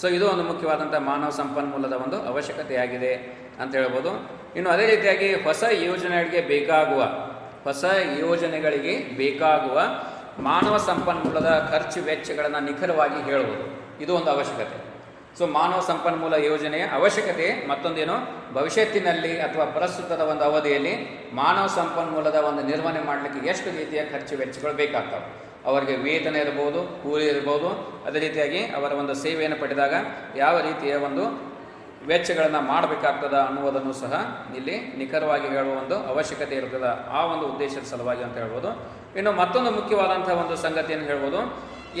So ಇದು ಒಂದು ಮುಖ್ಯವಾದಂಥ ಮಾನವ ಸಂಪನ್ಮೂಲದ ಒಂದು ಅವಶ್ಯಕತೆಯಾಗಿದೆ ಅಂತ ಹೇಳ್ಬೋದು. ಇನ್ನು ಅದೇ ರೀತಿಯಾಗಿ ಹೊಸ ಯೋಜನೆಗಳಿಗೆ ಬೇಕಾಗುವ ಮಾನವ ಸಂಪನ್ಮೂಲದ ಖರ್ಚು ವೆಚ್ಚಗಳನ್ನು ನಿಖರವಾಗಿ ಹೇಳುವುದು. ಇದು ಒಂದು ಅವಶ್ಯಕತೆ. ಸೊ ಮಾನವ ಸಂಪನ್ಮೂಲ ಯೋಜನೆಯ ಅವಶ್ಯಕತೆ ಮತ್ತೊಂದೇನು, ಭವಿಷ್ಯತ್ತಿನಲ್ಲಿ ಅಥವಾ ಪ್ರಸ್ತುತದ ಒಂದು ಅವಧಿಯಲ್ಲಿ ಮಾನವ ಸಂಪನ್ಮೂಲದ ಒಂದು ನಿರ್ವಹಣೆ ಮಾಡಲಿಕ್ಕೆ ಎಷ್ಟು ರೀತಿಯ ಖರ್ಚು ವೆಚ್ಚಗಳು ಬೇಕಾಗ್ತವೆ ಅವರಿಗೆ ವೇತನ ಇರ್ಬೋದು, ಕೂಲಿ ಇರ್ಬೋದು, ಅದೇ ರೀತಿಯಾಗಿ ಅವರ ಒಂದು ಸೇವೆಯನ್ನು ಪಡೆದಾಗ ಯಾವ ರೀತಿಯ ಒಂದು ವೆಚ್ಚಗಳನ್ನು ಮಾಡಬೇಕಾಗ್ತದ ಅನ್ನುವುದನ್ನು ಸಹ ಇಲ್ಲಿ ನಿಖರವಾಗಿ ಹೇಳುವ ಒಂದು ಅವಶ್ಯಕತೆ ಇರ್ತದೆ. ಆ ಒಂದು ಉದ್ದೇಶದ ಸಲುವಾಗಿ ಅಂತ ಹೇಳ್ಬೋದು. ಇನ್ನು ಮತ್ತೊಂದು ಮುಖ್ಯವಾದಂಥ ಒಂದು ಸಂಗತಿಯನ್ನು ಹೇಳ್ಬೋದು,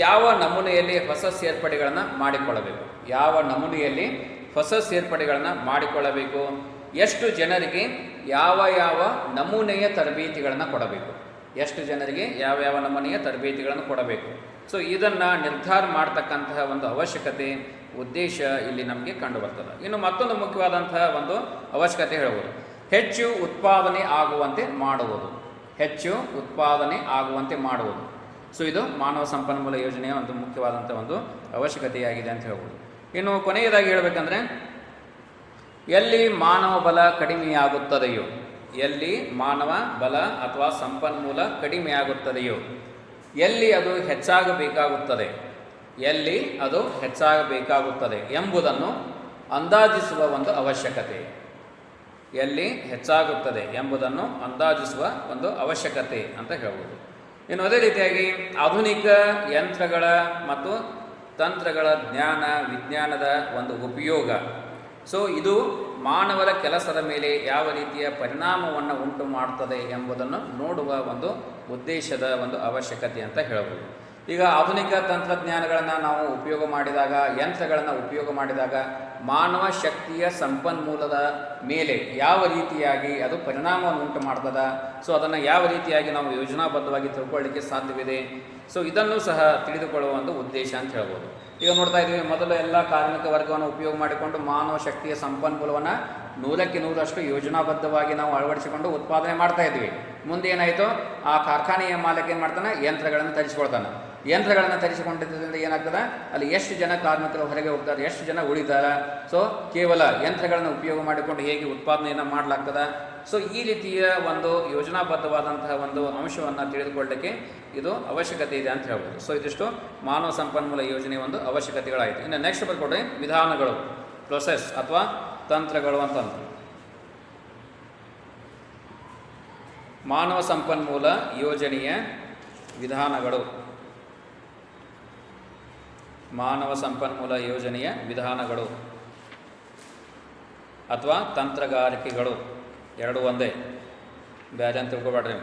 ಯಾವ ನಮೂನೆಯಲ್ಲಿ ಹೊಸ ಸೇರ್ಪಡೆಗಳನ್ನು ಮಾಡಿಕೊಳ್ಳಬೇಕು, ಯಾವ ನಮೂನೆಯಲ್ಲಿ ಹೊಸ ಸೇರ್ಪಡೆಗಳನ್ನು ಮಾಡಿಕೊಳ್ಳಬೇಕು, ಎಷ್ಟು ಜನರಿಗೆ ಯಾವ ಯಾವ ನಮೂನೆಯ ತರಬೇತಿಗಳನ್ನು ಕೊಡಬೇಕು, ಎಷ್ಟು ಜನರಿಗೆ ಯಾವ ಯಾವ ನಮೂನೆಯ ತರಬೇತಿಗಳನ್ನು ಕೊಡಬೇಕು. ಸೊ ಇದನ್ನು ನಿರ್ಧಾರ ಮಾಡ್ತಕ್ಕಂತಹ ಒಂದು ಅವಶ್ಯಕತೆ, ಉದ್ದೇಶ ಇಲ್ಲಿ ನಮಗೆ ಕಂಡು ಬರ್ತದೆ. ಇನ್ನು ಮತ್ತೊಂದು ಮುಖ್ಯವಾದಂತಹ ಒಂದು ಅವಶ್ಯಕತೆ ಹೇಳ್ಬೋದು, ಹೆಚ್ಚು ಉತ್ಪಾದನೆ ಆಗುವಂತೆ ಮಾಡುವುದು, ಹೆಚ್ಚು ಉತ್ಪಾದನೆ ಆಗುವಂತೆ ಮಾಡುವುದು. ಸೊ ಇದು ಮಾನವ ಸಂಪನ್ಮೂಲ ಯೋಜನೆಯ ಒಂದು ಮುಖ್ಯವಾದಂಥ ಒಂದು ಅವಶ್ಯಕತೆಯಾಗಿದೆ ಅಂತ ಹೇಳ್ಬೋದು. ಇನ್ನು ಕೊನೆಯದಾಗಿ ಹೇಳಬೇಕಂದ್ರೆ, ಎಲ್ಲಿ ಮಾನವ ಬಲ ಕಡಿಮೆಯಾಗುತ್ತದೆಯೋ, ಎಲ್ಲಿ ಮಾನವ ಬಲ ಅಥವಾ ಸಂಪನ್ಮೂಲ ಕಡಿಮೆಯಾಗುತ್ತದೆಯೋ, ಎಲ್ಲಿ ಅದು ಹೆಚ್ಚಾಗಬೇಕಾಗುತ್ತದೆ, ಎಲ್ಲಿ ಅದು ಹೆಚ್ಚಾಗಬೇಕಾಗುತ್ತದೆ ಎಂಬುದನ್ನು ಅಂದಾಜಿಸುವ ಒಂದು ಅವಶ್ಯಕತೆ, ಎಲ್ಲಿ ಹೆಚ್ಚಾಗುತ್ತದೆ ಎಂಬುದನ್ನು ಅಂದಾಜಿಸುವ ಒಂದು ಅವಶ್ಯಕತೆ ಅಂತ ಹೇಳ್ಬೋದು. ಇನ್ನು ಅದೇ ರೀತಿಯಾಗಿ ಆಧುನಿಕ ಯಂತ್ರಗಳ ಮತ್ತು ತಂತ್ರಗಳ ಜ್ಞಾನ ವಿಜ್ಞಾನದ ಒಂದು ಉಪಯೋಗ, ಸೊ ಇದು ಮಾನವರ ಕೆಲಸದ ಮೇಲೆ ಯಾವ ರೀತಿಯ ಪರಿಣಾಮವನ್ನು ಉಂಟು ಮಾಡ್ತದೆ ಎಂಬುದನ್ನು ನೋಡುವ ಒಂದು ಉದ್ದೇಶದ ಒಂದು ಅವಶ್ಯಕತೆ ಅಂತ ಹೇಳ್ಬೋದು. ಈಗ ಆಧುನಿಕ ತಂತ್ರಜ್ಞಾನಗಳನ್ನು ನಾವು ಉಪಯೋಗ ಮಾಡಿದಾಗ, ಯಂತ್ರಗಳನ್ನು ಉಪಯೋಗ ಮಾಡಿದಾಗ ಮಾನವ ಶಕ್ತಿಯ ಸಂಪನ್ಮೂಲದ ಮೇಲೆ ಯಾವ ರೀತಿಯಾಗಿ ಅದು ಪರಿಣಾಮವನ್ನು ಉಂಟು ಮಾಡ್ತದ, ಸೊ ಅದನ್ನು ಯಾವ ರೀತಿಯಾಗಿ ನಾವು ಯೋಜನಾಬದ್ಧವಾಗಿ ತಿಳ್ಕೊಳ್ಳಿಕ್ಕೆ ಸಾಧ್ಯವಿದೆ, ಸೊ ಇದನ್ನು ಸಹ ತಿಳಿದುಕೊಳ್ಳುವ ಒಂದು ಉದ್ದೇಶ ಅಂತ ಹೇಳ್ಬೋದು. ಈಗ ನೋಡ್ತಾ ಇದ್ದೀವಿ, ಮೊದಲು ಎಲ್ಲ ಕಾರ್ಮಿಕ ವರ್ಗವನ್ನು ಉಪಯೋಗ ಮಾಡಿಕೊಂಡು ಮಾನವ ಶಕ್ತಿಯ ಸಂಪನ್ಮೂಲವನ್ನು 100% ಯೋಜನಾಬದ್ಧವಾಗಿ ನಾವು ಅಳವಡಿಸಿಕೊಂಡು ಉತ್ಪಾದನೆ ಮಾಡ್ತಾ ಇದ್ವಿ. ಮುಂದೆ ಏನಾಯಿತು, ಆ ಕಾರ್ಖಾನೆಯ ಮಾಲೀಕ ಏನು ಮಾಡ್ತಾನೆ, ಯಂತ್ರಗಳನ್ನು ತರಿಸಿಕೊಳ್ತಾನೆ. ಯಂತ್ರಗಳನ್ನು ತರಿಸಿಕೊಂಡಿದ್ದರಿಂದ ಏನಾಗ್ತದೆ, ಅಲ್ಲಿ ಎಷ್ಟು ಜನ ಕಾರ್ಮಿಕರು ಹೊರಗೆ ಹೋಗ್ತಾರೆ, ಎಷ್ಟು ಜನ ಉಳಿತಾರೆ. ಸೊ ಕೇವಲ ಯಂತ್ರಗಳನ್ನು ಉಪಯೋಗ ಮಾಡಿಕೊಂಡು ಹೇಗೆ ಉತ್ಪಾದನೆಯನ್ನು ಮಾಡಲಾಗ್ತದೆ. ಸೊ ಈ ರೀತಿಯ ಒಂದು ಯೋಜನಾಬದ್ಧವಾದಂತಹ ಒಂದು ಅಂಶವನ್ನು ತಿಳಿದುಕೊಳ್ಳಲಿಕ್ಕೆ ಇದು ಅವಶ್ಯಕತೆ ಇದೆ ಅಂತ ಹೇಳ್ಬೋದು. ಸೊ ಇದಿಷ್ಟು ಮಾನವ ಸಂಪನ್ಮೂಲ ಯೋಜನೆಯ ಒಂದು ಅವಶ್ಯಕತೆಗಳಾಯಿತು. ಇನ್ನು ನೆಕ್ಸ್ಟ್ ಬರ್ಕೊಡ್ರಿ, ವಿಧಾನಗಳು, ಪ್ರೊಸೆಸ್ ಅಥವಾ ತಂತ್ರಗಳು ಅಂತಂದು. ಮಾನವ ಸಂಪನ್ಮೂಲ ಯೋಜನೆಯ ವಿಧಾನಗಳು, ಮಾನವ ಸಂಪನ್ಮೂಲ ಯೋಜನೆಯ ವಿಧಾನಗಳು ಅಥವಾ ತಂತ್ರಗಾರಿಕೆಗಳು ಎರಡು ಒಂದೇ, ಬೇರೆ ಅಂತ ತಿಳ್ಕೊಬೇಡ್ರಿ.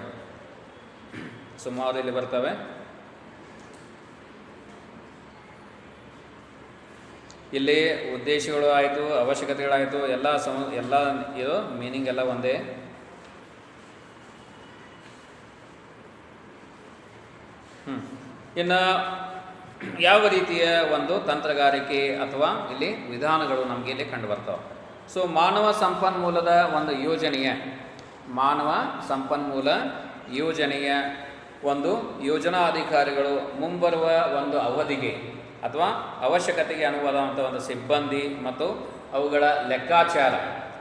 ಸುಮಾರು ಇಲ್ಲಿ ಬರ್ತವೆ. ಇಲ್ಲಿ ಉದ್ದೇಶಗಳು ಆಯಿತು, ಅವಶ್ಯಕತೆಗಳಾಯಿತು, ಎಲ್ಲ ಇದು ಮೀನಿಂಗ್ ಎಲ್ಲ ಒಂದೇ. ಇನ್ನು ಯಾವ ರೀತಿಯ ಒಂದು ತಂತ್ರಗಾರಿಕೆ ಅಥವಾ ಇಲ್ಲಿ ವಿಧಾನಗಳು ನಮಗೆ ಇಲ್ಲಿ ಕಂಡು ಬರ್ತಾವೆ. ಸೊ ಮಾನವ ಸಂಪನ್ಮೂಲದ ಒಂದು ಯೋಜನೆಯ, ಮಾನವ ಸಂಪನ್ಮೂಲ ಯೋಜನೆಯ ಒಂದು ಯೋಜನಾಧಿಕಾರಿಗಳು ಮುಂಬರುವ ಒಂದು ಅವಧಿಗೆ ಅಥವಾ ಅವಶ್ಯಕತೆಗೆ ಅನುವಾದಂಥ ಒಂದು ಸಿಬ್ಬಂದಿ ಮತ್ತು ಅವುಗಳ ಲೆಕ್ಕಾಚಾರ,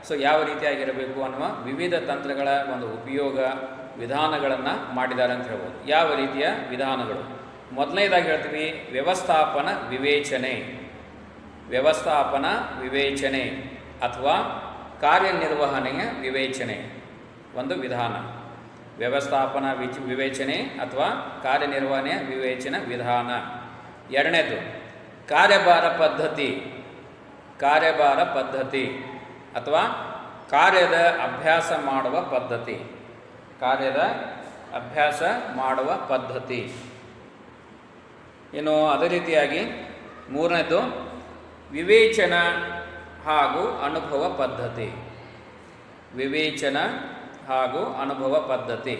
ಸೊ ಯಾವ ರೀತಿಯಾಗಿರಬೇಕು ಅನ್ನುವ ವಿವಿಧ ತಂತ್ರಗಳ ಒಂದು ಉಪಯೋಗ ವಿಧಾನಗಳನ್ನು ಮಾಡಿದ್ದಾರೆ ಅಂತ ಹೇಳ್ಬೋದು. ಯಾವ ರೀತಿಯ ವಿಧಾನಗಳು? ಮೊದಲನೇದಾಗಿ ಹೇಳ್ತೀವಿ ವ್ಯವಸ್ಥಾಪನ ವಿವೇಚನೆ, ವ್ಯವಸ್ಥಾಪನ ವಿವೇಚನೆ ಅಥವಾ ಕಾರ್ಯನಿರ್ವಹಣೆಯ ವಿವೇಚನೆ ಒಂದು ವಿಧಾನ. ವ್ಯವಸ್ಥಾಪನಾ ವಿವೇಚನೆ ಅಥವಾ ಕಾರ್ಯನಿರ್ವಹಣೆಯ ವಿವೇಚನೆ ವಿಧಾನ. ಎರಡನೇದು ಕಾರ್ಯಭಾರ ಪದ್ಧತಿ, ಕಾರ್ಯಭಾರ ಪದ್ಧತಿ ಅಥವಾ ಕಾರ್ಯದ ಅಭ್ಯಾಸ ಮಾಡುವ ಪದ್ಧತಿ, ಕಾರ್ಯದ ಅಭ್ಯಾಸ ಮಾಡುವ ಪದ್ಧತಿ. ಇನ್ನು ಅದೇ ರೀತಿಯಾಗಿ ಮೂರನೇದು ವಿವೇಚನ ಹಾಗೂ ಅನುಭವ ಪದ್ಧತಿ, ವಿವೇಚನ ಹಾಗೂ ಅನುಭವ ಪದ್ಧತಿ.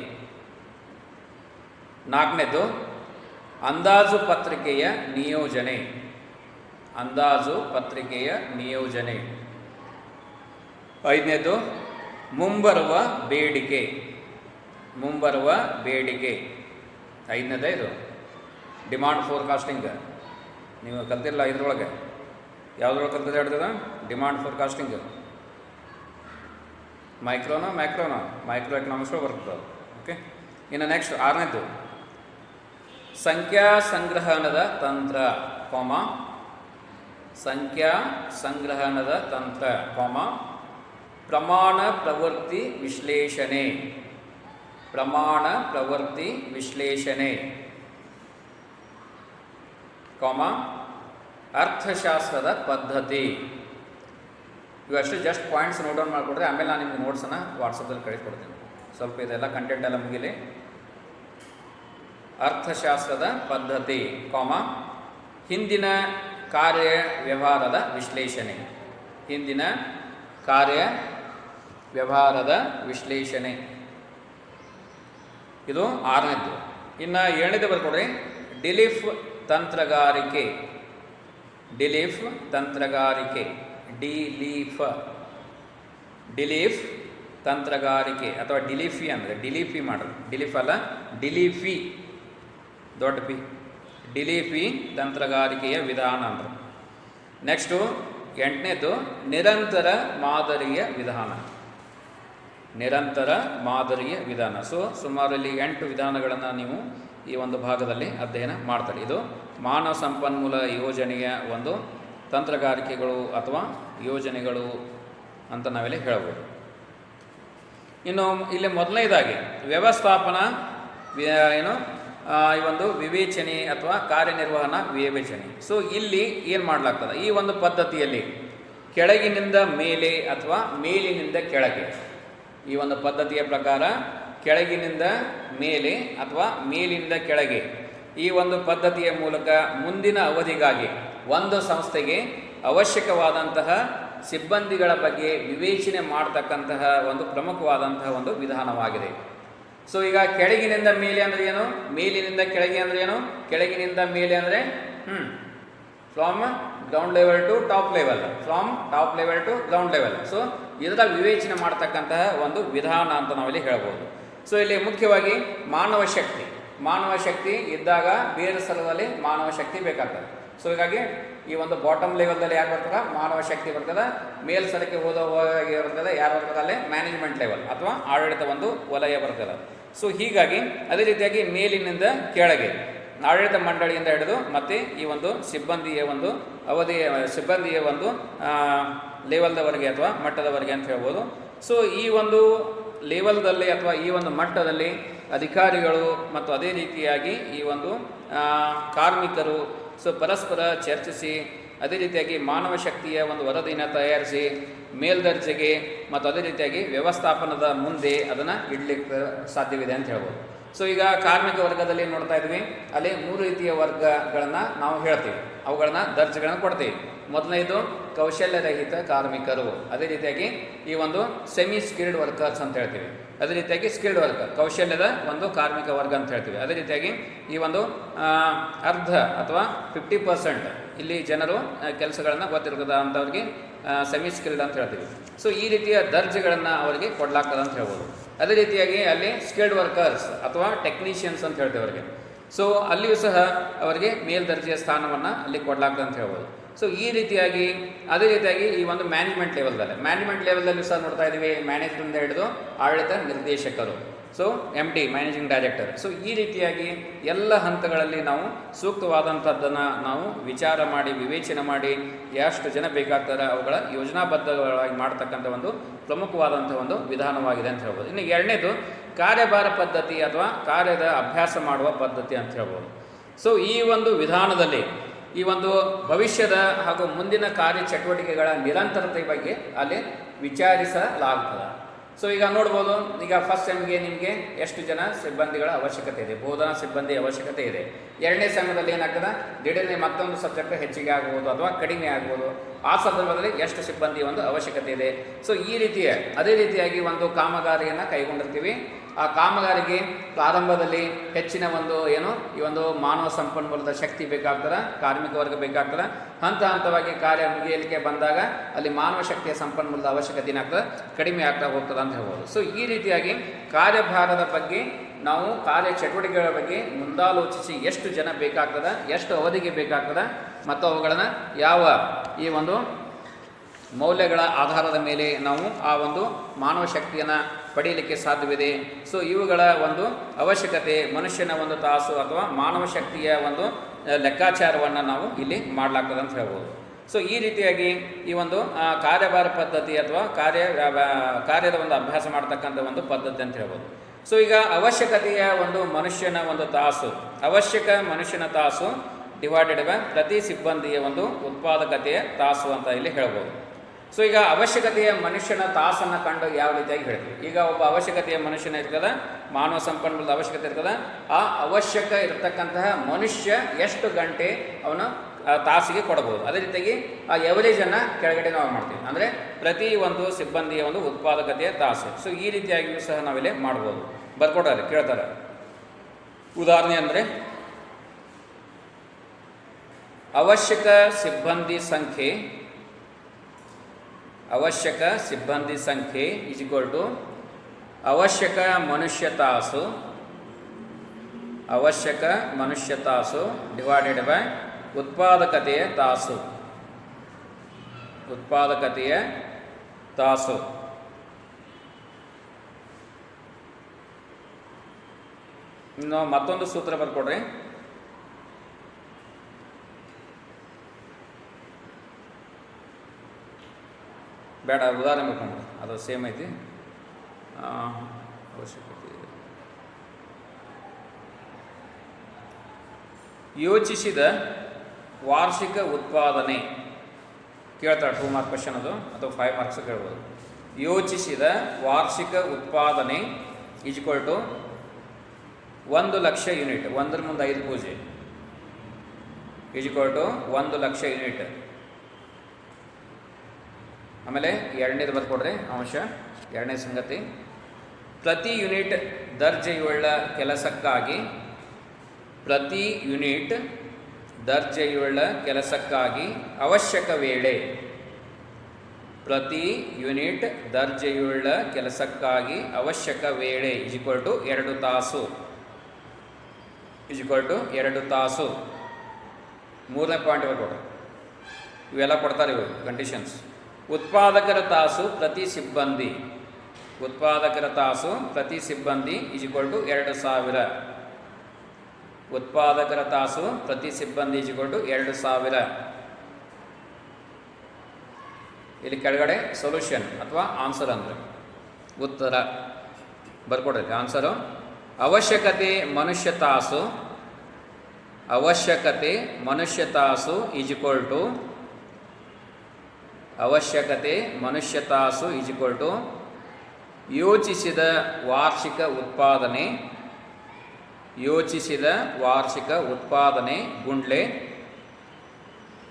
ನಾಲ್ಕನೇದು ಅಂದಾಜು ಪತ್ರಿಕೆಯ ನಿಯೋಜನೆ, ಅಂದಾಜು ಪತ್ರಿಕೆಯ ನಿಯೋಜನೆ. ಐದನೇದು ಮುಂಬರುವ ಬೇಡಿಕೆ, ಮುಂಬರುವ ಬೇಡಿಕೆ. ಐದನೇದೇ ಇದು ಡಿಮಾಂಡ್ ಫೋರ್ಕಾಸ್ಟಿಂಗ್. ನೀವು ಕಲ್ತಿಲ್ಲ ಇದ್ರೊಳಗೆ, ಯಾವುದ್ರೊಳಗೆ ಕಲ್ತಿದೆ ಹೇಳ್ತದ? Demand forecasting. ಮೈಕ್ರೋ ಎಕನಾಮಿಕ್ಸ್ ಬರ್ತದೆ. ಓಕೆ. ಇನ್ನು ನೆಕ್ಸ್ಟ್ ಆರನೇದು ಸಂಖ್ಯಾ ಸಂಗ್ರಹಣದ ತಂತ್ರ, ಸಂಖ್ಯಾ ಸಂಗ್ರಹಣದ ತಂತ್ರ, ಪ್ರಮಾಣ ಪ್ರವೃತ್ತಿ ವಿಶ್ಲೇಷಣೆ, ಪ್ರಮಾಣ ಪ್ರವೃತ್ತಿ ವಿಶ್ಲೇಷಣೆ. ಕಾಮ ಅರ್ಥಶಾಸ್ತ್ರದ ಪದ್ಧತಿ. ಇವಷ್ಟು ಜಸ್ಟ್ ಪಾಯಿಂಟ್ಸ್ ನೋಟ್ ಡೌನ್ ಮಾಡಿಕೊಡ್ರೆ ಆಮೇಲೆ ನಾನು ನಿಮಗೆ ನೋಟ್ಸನ್ನು ವಾಟ್ಸಪ್ಪಲ್ಲಿ ಕಳಿಸ್ಕೊಡ್ತೀನಿ. ಸ್ವಲ್ಪ ಇದೆಲ್ಲ ಕಂಟೆಂಟ್ ಎಲ್ಲ ಮುಗಿಲಿ. ಅರ್ಥಶಾಸ್ತ್ರದ ಪದ್ಧತಿ, ಕಾಮ ಹಿಂದಿನ ಕಾರ್ಯ ವ್ಯವಹಾರದ ವಿಶ್ಲೇಷಣೆ. ಹಿಂದಿನ ಕಾರ್ಯ ವ್ಯವಹಾರದ ವಿಶ್ಲೇಷಣೆ, ಇದು 6ನೇದ್ದು. ಇನ್ನು 7ನೇದು ಬರ್ಕೊಡ್ರಿ, ಡಿಲಿಫ್ ತಂತ್ರಗಾರಿಕೆ. ಡಿಲಿಫ್ ತಂತ್ರಗಾರಿಕೆ, ಡಿಲೀಫ್ ತಂತ್ರಗಾರಿಕೆ ಅಥವಾ ಡಿಲಿಫಿ ಅಂದರೆ ಡಿಲಿಫಿ ಮಾಡ್ರಿ, ಡಿಲಿಫ್ ಅಲ್ಲ ಡಿಲಿಫಿ, ದೊಡ್ಡ ಪಿ, ಡಿಲಿಫಿ ತಂತ್ರಗಾರಿಕೆಯ ವಿಧಾನ ಅಂದ್ರೆ. ನೆಕ್ಸ್ಟು 8ನೇದು ನಿರಂತರ ಮಾದರಿಯ ವಿಧಾನ. ನಿರಂತರ ಮಾದರಿಯ ವಿಧಾನ. ಸೊ ಸುಮಾರಲ್ಲಿ 8 ವಿಧಾನಗಳನ್ನು ನೀವು ಈ ಒಂದು ಭಾಗದಲ್ಲಿ ಅಧ್ಯಯನ ಮಾಡ್ತಾರೆ. ಇದು ಮಾನವ ಸಂಪನ್ಮೂಲ ಯೋಜನೆಯ ಒಂದು ತಂತ್ರಗಾರಿಕೆಗಳು ಅಥವಾ ಯೋಜನೆಗಳು ಅಂತ ನಾವಿಲ್ಲಿ ಹೇಳ್ಬೋದು. ಇನ್ನು ಇಲ್ಲಿ ಮೊದಲನೇದಾಗಿ ವ್ಯವಸ್ಥಾಪನಾ ಈ ಒಂದು ವಿವೇಚನೆ ಅಥವಾ ಕಾರ್ಯನಿರ್ವಹಣಾ ವಿವೇಚನೆ. ಸೊ ಇಲ್ಲಿ ಏನು ಮಾಡಲಾಗ್ತದೆ, ಈ ಒಂದು ಪದ್ಧತಿಯಲ್ಲಿ ಕೆಳಗಿನಿಂದ ಮೇಲೆ ಅಥವಾ ಮೇಲಿನಿಂದ ಕೆಳಗೆ, ಈ ಒಂದು ಪದ್ಧತಿಯ ಪ್ರಕಾರ ಕೆಳಗಿನಿಂದ ಮೇಲೆ ಅಥವಾ ಮೇಲಿನಿಂದ ಕೆಳಗೆ ಈ ಒಂದು ಪದ್ಧತಿಯ ಮೂಲಕ ಮುಂದಿನ ಅವಧಿಗಾಗಿ ಒಂದು ಸಂಸ್ಥೆಗೆ ಅವಶ್ಯಕವಾದಂತಹ ಸಿಬ್ಬಂದಿಗಳ ಬಗ್ಗೆ ವಿವೇಚನೆ ಮಾಡತಕ್ಕಂತಹ ಒಂದು ಪ್ರಮುಖವಾದಂತಹ ಒಂದು ವಿಧಾನವಾಗಿದೆ. ಸೊ ಈಗ ಕೆಳಗಿನಿಂದ ಮೇಲೆ ಅಂದರೆ ಏನು, ಮೇಲಿನಿಂದ ಕೆಳಗೆ ಅಂದರೆ ಏನು, ಕೆಳಗಿನಿಂದ ಮೇಲೆ ಅಂದರೆ from ground level to top level, from top level to ground level. So ಇದರ ವಿವೇಚನೆ ಮಾಡತಕ್ಕಂತಹ ಒಂದು ವಿಧಾನ ಅಂತ ನಾವಿಲ್ಲಿ ಹೇಳ್ಬೋದು. ಸೊ ಇಲ್ಲಿ ಮುಖ್ಯವಾಗಿ ಮಾನವ ಶಕ್ತಿ ಇದ್ದಾಗ ಬೇರೆ ಸ್ಥಳದಲ್ಲಿ ಮಾನವ ಶಕ್ತಿ ಬೇಕಾಗ್ತದೆ. ಸೊ ಹೀಗಾಗಿ ಈ ಒಂದು ಬಾಟಮ್ ಲೆವೆಲ್ದಲ್ಲಿ ಯಾರು ಬರ್ತದೆ, ಮಾನವ ಶಕ್ತಿ ಬರ್ತದೆ. ಮೇಲ್ ಸ್ಥಳಕ್ಕೆ ಬರ್ತದೆ ಯಾರು ಬರ್ತದೆ, ಅಲ್ಲೇ ಮ್ಯಾನೇಜ್ಮೆಂಟ್ ಲೆವೆಲ್ ಅಥವಾ ಆಡಳಿತ ಒಂದು ವಲಯ ಬರ್ತದೆ. ಸೊ ಹೀಗಾಗಿ ಅದೇ ರೀತಿಯಾಗಿ ಮೇಲಿನಿಂದ ಕೆಳಗೆ ಆಡಳಿತ ಮಂಡಳಿಯಿಂದ ಹಿಡಿದು ಮತ್ತು ಈ ಒಂದು ಸಿಬ್ಬಂದಿಯ ಒಂದು ಸಿಬ್ಬಂದಿಯ ಒಂದು ಲೆವೆಲ್ದವರೆಗೆ ಅಥವಾ ಮಟ್ಟದವರೆಗೆ ಅಂತ ಹೇಳ್ಬೋದು. ಸೊ ಈ ಒಂದು ಲೆವೆಲ್ದಲ್ಲಿ ಅಥವಾ ಈ ಒಂದು ಮಟ್ಟದಲ್ಲಿ ಅಧಿಕಾರಿಗಳು ಮತ್ತು ಅದೇ ರೀತಿಯಾಗಿ ಈ ಒಂದು ಕಾರ್ಮಿಕರು ಸೊ ಪರಸ್ಪರ ಚರ್ಚಿಸಿ ಅದೇ ರೀತಿಯಾಗಿ ಮಾನವ ಶಕ್ತಿಯ ಒಂದು ವರದಿಯನ್ನು ತಯಾರಿಸಿ ಮೇಲ್ದರ್ಜೆಗೆ ಮತ್ತು ಅದೇ ರೀತಿಯಾಗಿ ವ್ಯವಸ್ಥಾಪನದ ಮುಂದೆ ಅದನ್ನು ಇಡಲಿಕ್ಕೆ ಸಾಧ್ಯವಿದೆ ಅಂತ ಹೇಳ್ಬೋದು. ಸೊ ಈಗ ಕಾರ್ಮಿಕ ವರ್ಗದಲ್ಲಿ ನೋಡ್ತಾ ಇದ್ವಿ, ಅಲ್ಲಿ 3 ರೀತಿಯ ವರ್ಗಗಳನ್ನು ನಾವು ಹೇಳ್ತೀವಿ, ಅವುಗಳನ್ನ ದರ್ಜೆಗಳನ್ನು ಕೊಡ್ತೀವಿ. ಮೊದಲನೇದು ಕೌಶಲ್ಯರಹಿತ ಕಾರ್ಮಿಕರು, ಅದೇ ರೀತಿಯಾಗಿ ಈ ಒಂದು ಸೆಮಿ ಸ್ಕಿಲ್ಡ್ ವರ್ಕರ್ಸ್ ಅಂತ ಹೇಳ್ತೀವಿ, ಅದೇ ರೀತಿಯಾಗಿ ಸ್ಕಿಲ್ಡ್ ವರ್ಕರ್ ಕೌಶಲ್ಯದ ಒಂದು ಕಾರ್ಮಿಕ ವರ್ಗ ಅಂತ ಹೇಳ್ತೀವಿ. ಅದೇ ರೀತಿಯಾಗಿ ಈ ಒಂದು ಅರ್ಧ ಅಥವಾ 50% ಇಲ್ಲಿ ಜನರು ಕೆಲಸಗಳನ್ನು ಗೊತ್ತಿರ್ತದ ಅಂಥವ್ರಿಗೆ ಸೆಮಿ ಸ್ಕಿಲ್ಡ್ ಅಂತ ಹೇಳ್ತೀವಿ. ಸೊ ಈ ರೀತಿಯ ದರ್ಜೆಗಳನ್ನು ಅವರಿಗೆ ಕೊಡಲಾಗ್ತದೆ ಅಂತ ಹೇಳ್ಬೋದು. ಅದೇ ರೀತಿಯಾಗಿ ಅಲ್ಲಿ ಸ್ಕಿಲ್ಡ್ ವರ್ಕರ್ಸ್ ಅಥವಾ ಟೆಕ್ನಿಷಿಯನ್ಸ್ ಅಂತ ಹೇಳ್ತೀವಿ ಅವರಿಗೆ. ಸೊ ಅಲ್ಲಿಯೂ ಸಹ ಅವರಿಗೆ ಮೇಲ್ದರ್ಜೆಯ ಸ್ಥಾನವನ್ನು ಅಲ್ಲಿ ಕೊಡಲಾಗ್ತದೆ ಅಂತ ಹೇಳ್ಬೋದು. ಸೊ ಈ ರೀತಿಯಾಗಿ ಅದೇ ರೀತಿಯಾಗಿ ಈ ಒಂದು ಮ್ಯಾನೇಜ್ಮೆಂಟ್ ಲೆವೆಲ್ದಲ್ಲಿ ಸಹ ನೋಡ್ತಾ ಇದ್ದೀವಿ, ಮ್ಯಾನೇಜ್ಮೆಂಟ್ ಹಿಡಿದು ಆಡಳಿತ ನಿರ್ದೇಶಕರು, so MD managing director. So ಈ ರೀತಿಯಾಗಿ ಎಲ್ಲ ಹಂತಗಳಲ್ಲಿ ನಾವು ಸೂಕ್ತವಾದಂಥದ್ದನ್ನು ನಾವು ವಿಚಾರ ಮಾಡಿ ವಿವೇಚನೆ ಮಾಡಿ ಎಷ್ಟು ಜನ ಬೇಕಾಗ್ತಾರೆ ಅವುಗಳ ಯೋಜನಾಬದ್ಧವಾಗಿ ಮಾಡ್ತಕ್ಕಂಥ ಒಂದು ಪ್ರಮುಖವಾದಂಥ ಒಂದು ವಿಧಾನವಾಗಿದೆ ಅಂತ ಹೇಳ್ಬೋದು. ಇನ್ನು 2ನೇದು ಕಾರ್ಯಭಾರ ಪದ್ಧತಿ ಅಥವಾ ಕಾರ್ಯದ ಅಭ್ಯಾಸ ಮಾಡುವ ಪದ್ಧತಿ ಅಂತ ಹೇಳ್ಬೋದು. ಸೊ ಈ ಒಂದು ವಿಧಾನದಲ್ಲಿ ಈ ಒಂದು ಭವಿಷ್ಯದ ಹಾಗೂ ಮುಂದಿನ ಕಾರ್ಯಚಟುವಟಿಕೆಗಳ ನಿರಂತರತೆ ಬಗ್ಗೆ ಅಲ್ಲಿ ವಿಚಾರಿಸಲಾಗ್ತದೆ. ಸೊ ಈಗ ನೋಡ್ಬೋದು, ಈಗ ಫಸ್ಟ್ ಸೆಮ್ಗೆ ನಿಮಗೆ ಎಷ್ಟು ಜನ ಸಿಬ್ಬಂದಿಗಳ ಅವಶ್ಯಕತೆ ಇದೆ, ಬೋಧನಾ ಸಿಬ್ಬಂದಿ ಅವಶ್ಯಕತೆ ಇದೆ. 2ನೇ ಸೆಮ್ದಲ್ಲಿ ಏನಾಗ್ತದೆ, ದಿಢೀರ್ನೆ ಮತ್ತೊಂದು ಸಬ್ಜೆಕ್ಟ್ ಹೆಚ್ಚಿಗೆ ಆಗ್ಬೋದು ಅಥವಾ ಕಡಿಮೆ ಆಗ್ಬೋದು. ಆ ಸಂದರ್ಭದಲ್ಲಿ ಎಷ್ಟು ಸಿಬ್ಬಂದಿ ಒಂದು ಅವಶ್ಯಕತೆ ಇದೆ. ಸೊ ಈ ರೀತಿಯ ಅದೇ ರೀತಿಯಾಗಿ ಒಂದು ಕಾಮಗಾರಿಯನ್ನು ಕೈಗೊಂಡಿರ್ತೀವಿ. ಆ ಕಾಮಗಾರಿಗೆ ಪ್ರಾರಂಭದಲ್ಲಿ ಹೆಚ್ಚಿನ ಒಂದು ಈ ಒಂದು ಮಾನವ ಸಂಪನ್ಮೂಲದ ಶಕ್ತಿ ಬೇಕಾಗ್ತದೆ, ಕಾರ್ಮಿಕ ವರ್ಗ ಬೇಕಾಗ್ತದೆ. ಹಂತ ಹಂತವಾಗಿ ಕಾರ್ಯ ಮುಗಿಯಲಿಕ್ಕೆ ಬಂದಾಗ ಅಲ್ಲಿ ಮಾನವ ಶಕ್ತಿಯ ಸಂಪನ್ಮೂಲದ ಅವಶ್ಯಕತೆ ಏನಾಗ್ತದೆ, ಕಡಿಮೆ ಆಗ್ತಾ ಹೋಗ್ತದೆ ಅಂತ ಹೇಳ್ಬೋದು. ಸೊ ಈ ರೀತಿಯಾಗಿ ಕಾರ್ಯಭಾರದ ಬಗ್ಗೆ ನಾವು ಕಾರ್ಯಚಟುವಟಿಕೆಗಳ ಬಗ್ಗೆ ಮುಂದಾಲೋಚಿಸಿ ಎಷ್ಟು ಜನ ಬೇಕಾಗ್ತದೆ, ಎಷ್ಟು ಅವಧಿಗೆ ಬೇಕಾಗ್ತದೆ ಮತ್ತು ಅವುಗಳನ್ನು ಯಾವ ಈ ಒಂದು ಮೌಲ್ಯಗಳ ಆಧಾರದ ಮೇಲೆ ನಾವು ಆ ಒಂದು ಮಾನವ ಶಕ್ತಿಯನ್ನು ಪಡೆಯಲಿಕ್ಕೆ ಸಾಧ್ಯವಿದೆ. ಸೊ ಇವುಗಳ ಒಂದು ಅವಶ್ಯಕತೆ ಮನುಷ್ಯನ ಒಂದು ತಾಸು ಅಥವಾ ಮಾನವ ಶಕ್ತಿಯ ಒಂದು ಲೆಕ್ಕಾಚಾರವನ್ನು ನಾವು ಇಲ್ಲಿ ಮಾಡಲಾಗ್ತದೆ ಅಂತ ಹೇಳ್ಬೋದು. ಸೊ ಈ ರೀತಿಯಾಗಿ ಈ ಒಂದು ಕಾರ್ಯಭಾರ ಪದ್ಧತಿ ಅಥವಾ ಕಾರ್ಯದ ಒಂದು ಅಭ್ಯಾಸ ಮಾಡ್ತಕ್ಕಂಥ ಒಂದು ಪದ್ಧತಿ ಅಂತ ಹೇಳ್ಬೋದು. ಸೊ ಈಗ ಅವಶ್ಯಕತೆಯ ಒಂದು ಮನುಷ್ಯನ ಒಂದು ತಾಸು, ಅವಶ್ಯಕ ಮನುಷ್ಯನ ತಾಸು ಡಿವೈಡೆಡ್ ಬೈ ಪ್ರತಿ ಸಿಬ್ಬಂದಿಯ ಒಂದು ಉತ್ಪಾದಕತೆಯ ತಾಸು ಅಂತ ಇಲ್ಲಿ ಹೇಳ್ಬೋದು. ಸೊ ಈಗ ಅವಶ್ಯಕತೆಯ ಮನುಷ್ಯನ ತಾಸನ್ನು ಕಂಡು ಯಾವ ರೀತಿಯಾಗಿ ಹೇಳ್ತೀವಿ. ಈಗ ಒಬ್ಬ ಅವಶ್ಯಕತೆಯ ಮನುಷ್ಯನ ಇರ್ತದೆ, ಮಾನವ ಸಂಪನ್ಮೂಲದ ಅವಶ್ಯಕತೆ ಇರ್ತದೆ. ಆ ಅವಶ್ಯಕ ಇರತಕ್ಕಂತಹ ಮನುಷ್ಯ ಎಷ್ಟು ಗಂಟೆ ಅವನು ತಾಸಿಗೆ ಕೊಡಬಹುದು. ಅದೇ ರೀತಿಯಾಗಿ ಆ ಎವರೇಜನ್ನು ಕೆಳಗಡೆ ನಾವು ಮಾಡ್ತೀವಿ, ಅಂದರೆ ಪ್ರತಿ ಒಂದು ಸಿಬ್ಬಂದಿಯ ಒಂದು ಉತ್ಪಾದಕತೆಯ ತಾಸು. ಸೊ ಈ ರೀತಿಯಾಗಿಯೂ ಸಹ ನಾವಿಲ್ಲಿ ಮಾಡ್ಬೋದು. ಬರ್ಕೊಡ್ತಾರೆ, ಕೇಳ್ತಾರೆ. ಉದಾಹರಣೆ ಅಂದರೆ ಅವಶ್ಯಕ ಸಿಬ್ಬಂದಿ ಸಂಖ್ಯೆ ಈಸ್ ಈಕ್ವಲ್ ಟು ಅವಶ್ಯಕ ಮನುಷ್ಯ ತಾಸು ಡಿವೈಡೆಡ್ ಬೈ ಉತ್ಪಾದಕತೆಯ ತಾಸು. ಇನ್ನು ಮತ್ತೊಂದು ಸೂತ್ರ ಬರ್ಕೊಡ್ರಿ. ಬೇಡ, ಉದಾಹರಣೆ ಬರ್ಕೊಂಡು ಅದು ಸೇಮ್ ಐತಿ. ಅವಶ್ಯಕತೆ ಯೋಚಿಸಿದ ವಾರ್ಷಿಕ ಉತ್ಪಾದನೆ ಕೇಳ್ತಾರೆ. 2 ಮಾರ್ಕ್ ಕ್ವಶನ್ ಅದು, ಅಥವಾ 5 ಮಾರ್ಕ್ಸ್ ಕೇಳ್ಬೋದು. ಯೋಚಿಸಿದ ವಾರ್ಷಿಕ ಉತ್ಪಾದನೆ ಈಸ್ ಈಕ್ವಲ್ ಟು 1,00,000 ಯೂನಿಟ್, 1 ಮುಂದೆ 5 ಪೂಜೆ, ಈಸ್ ಈಕ್ವಲ್ ಟು 1,00,000 ಯೂನಿಟ್. ಆಮೇಲೆ ಎರಡನೇದು ಬರ್ಕೊಡ್ರಿ ಅಂಶ. ಎರಡನೇ ಸಂಗತಿ, ಪ್ರತಿ ಯೂನಿಟ್ ದರ್ಜೆಯುಳ್ಳ ಕೆಲಸಕ್ಕಾಗಿ ಅವಶ್ಯಕ ವೇಳೆ ಈಸ್ ಈಕ್ವಲ್ ಟು 2 ತಾಸು. ಮೂರನೇ ಪಾಯಿಂಟ್ ಬರ್ಕೊಡ್ರಿ. ಇವೆಲ್ಲ ಕೊಡ್ತಾರೆ, ಇವು ಕಂಡೀಷನ್ಸ್. ಉತ್ಪಾದಕರ ತಾಸು ಪ್ರತಿ ಸಿಬ್ಬಂದಿ ಈಸ್ ಈಕ್ವಲ್ ಟು 2,000. ಉತ್ಪಾದಕರ ತಾಸು ಪ್ರತಿ ಸಿಬ್ಬಂದಿ ಈಸ್ ಈಕ್ವಲ್ ಟು 2,000. ಇಲ್ಲಿ ಕೆಳಗಡೆ ಸೊಲ್ಯೂಷನ್ ಅಥವಾ ಆನ್ಸರ್ ಅಂದರೆ ಉತ್ತರ ಬರ್ಕೊಡ್ರಿ. ಆನ್ಸರು ಅವಶ್ಯಕತೆ ಮನುಷ್ಯ ತಾಸು ಈಸ್ ಈಕ್ವಲ್ ಟು ಯೋಚಿಸಿದ ವಾರ್ಷಿಕ ಉತ್ಪಾದನೆ ಗುಂಡ್ಲೆ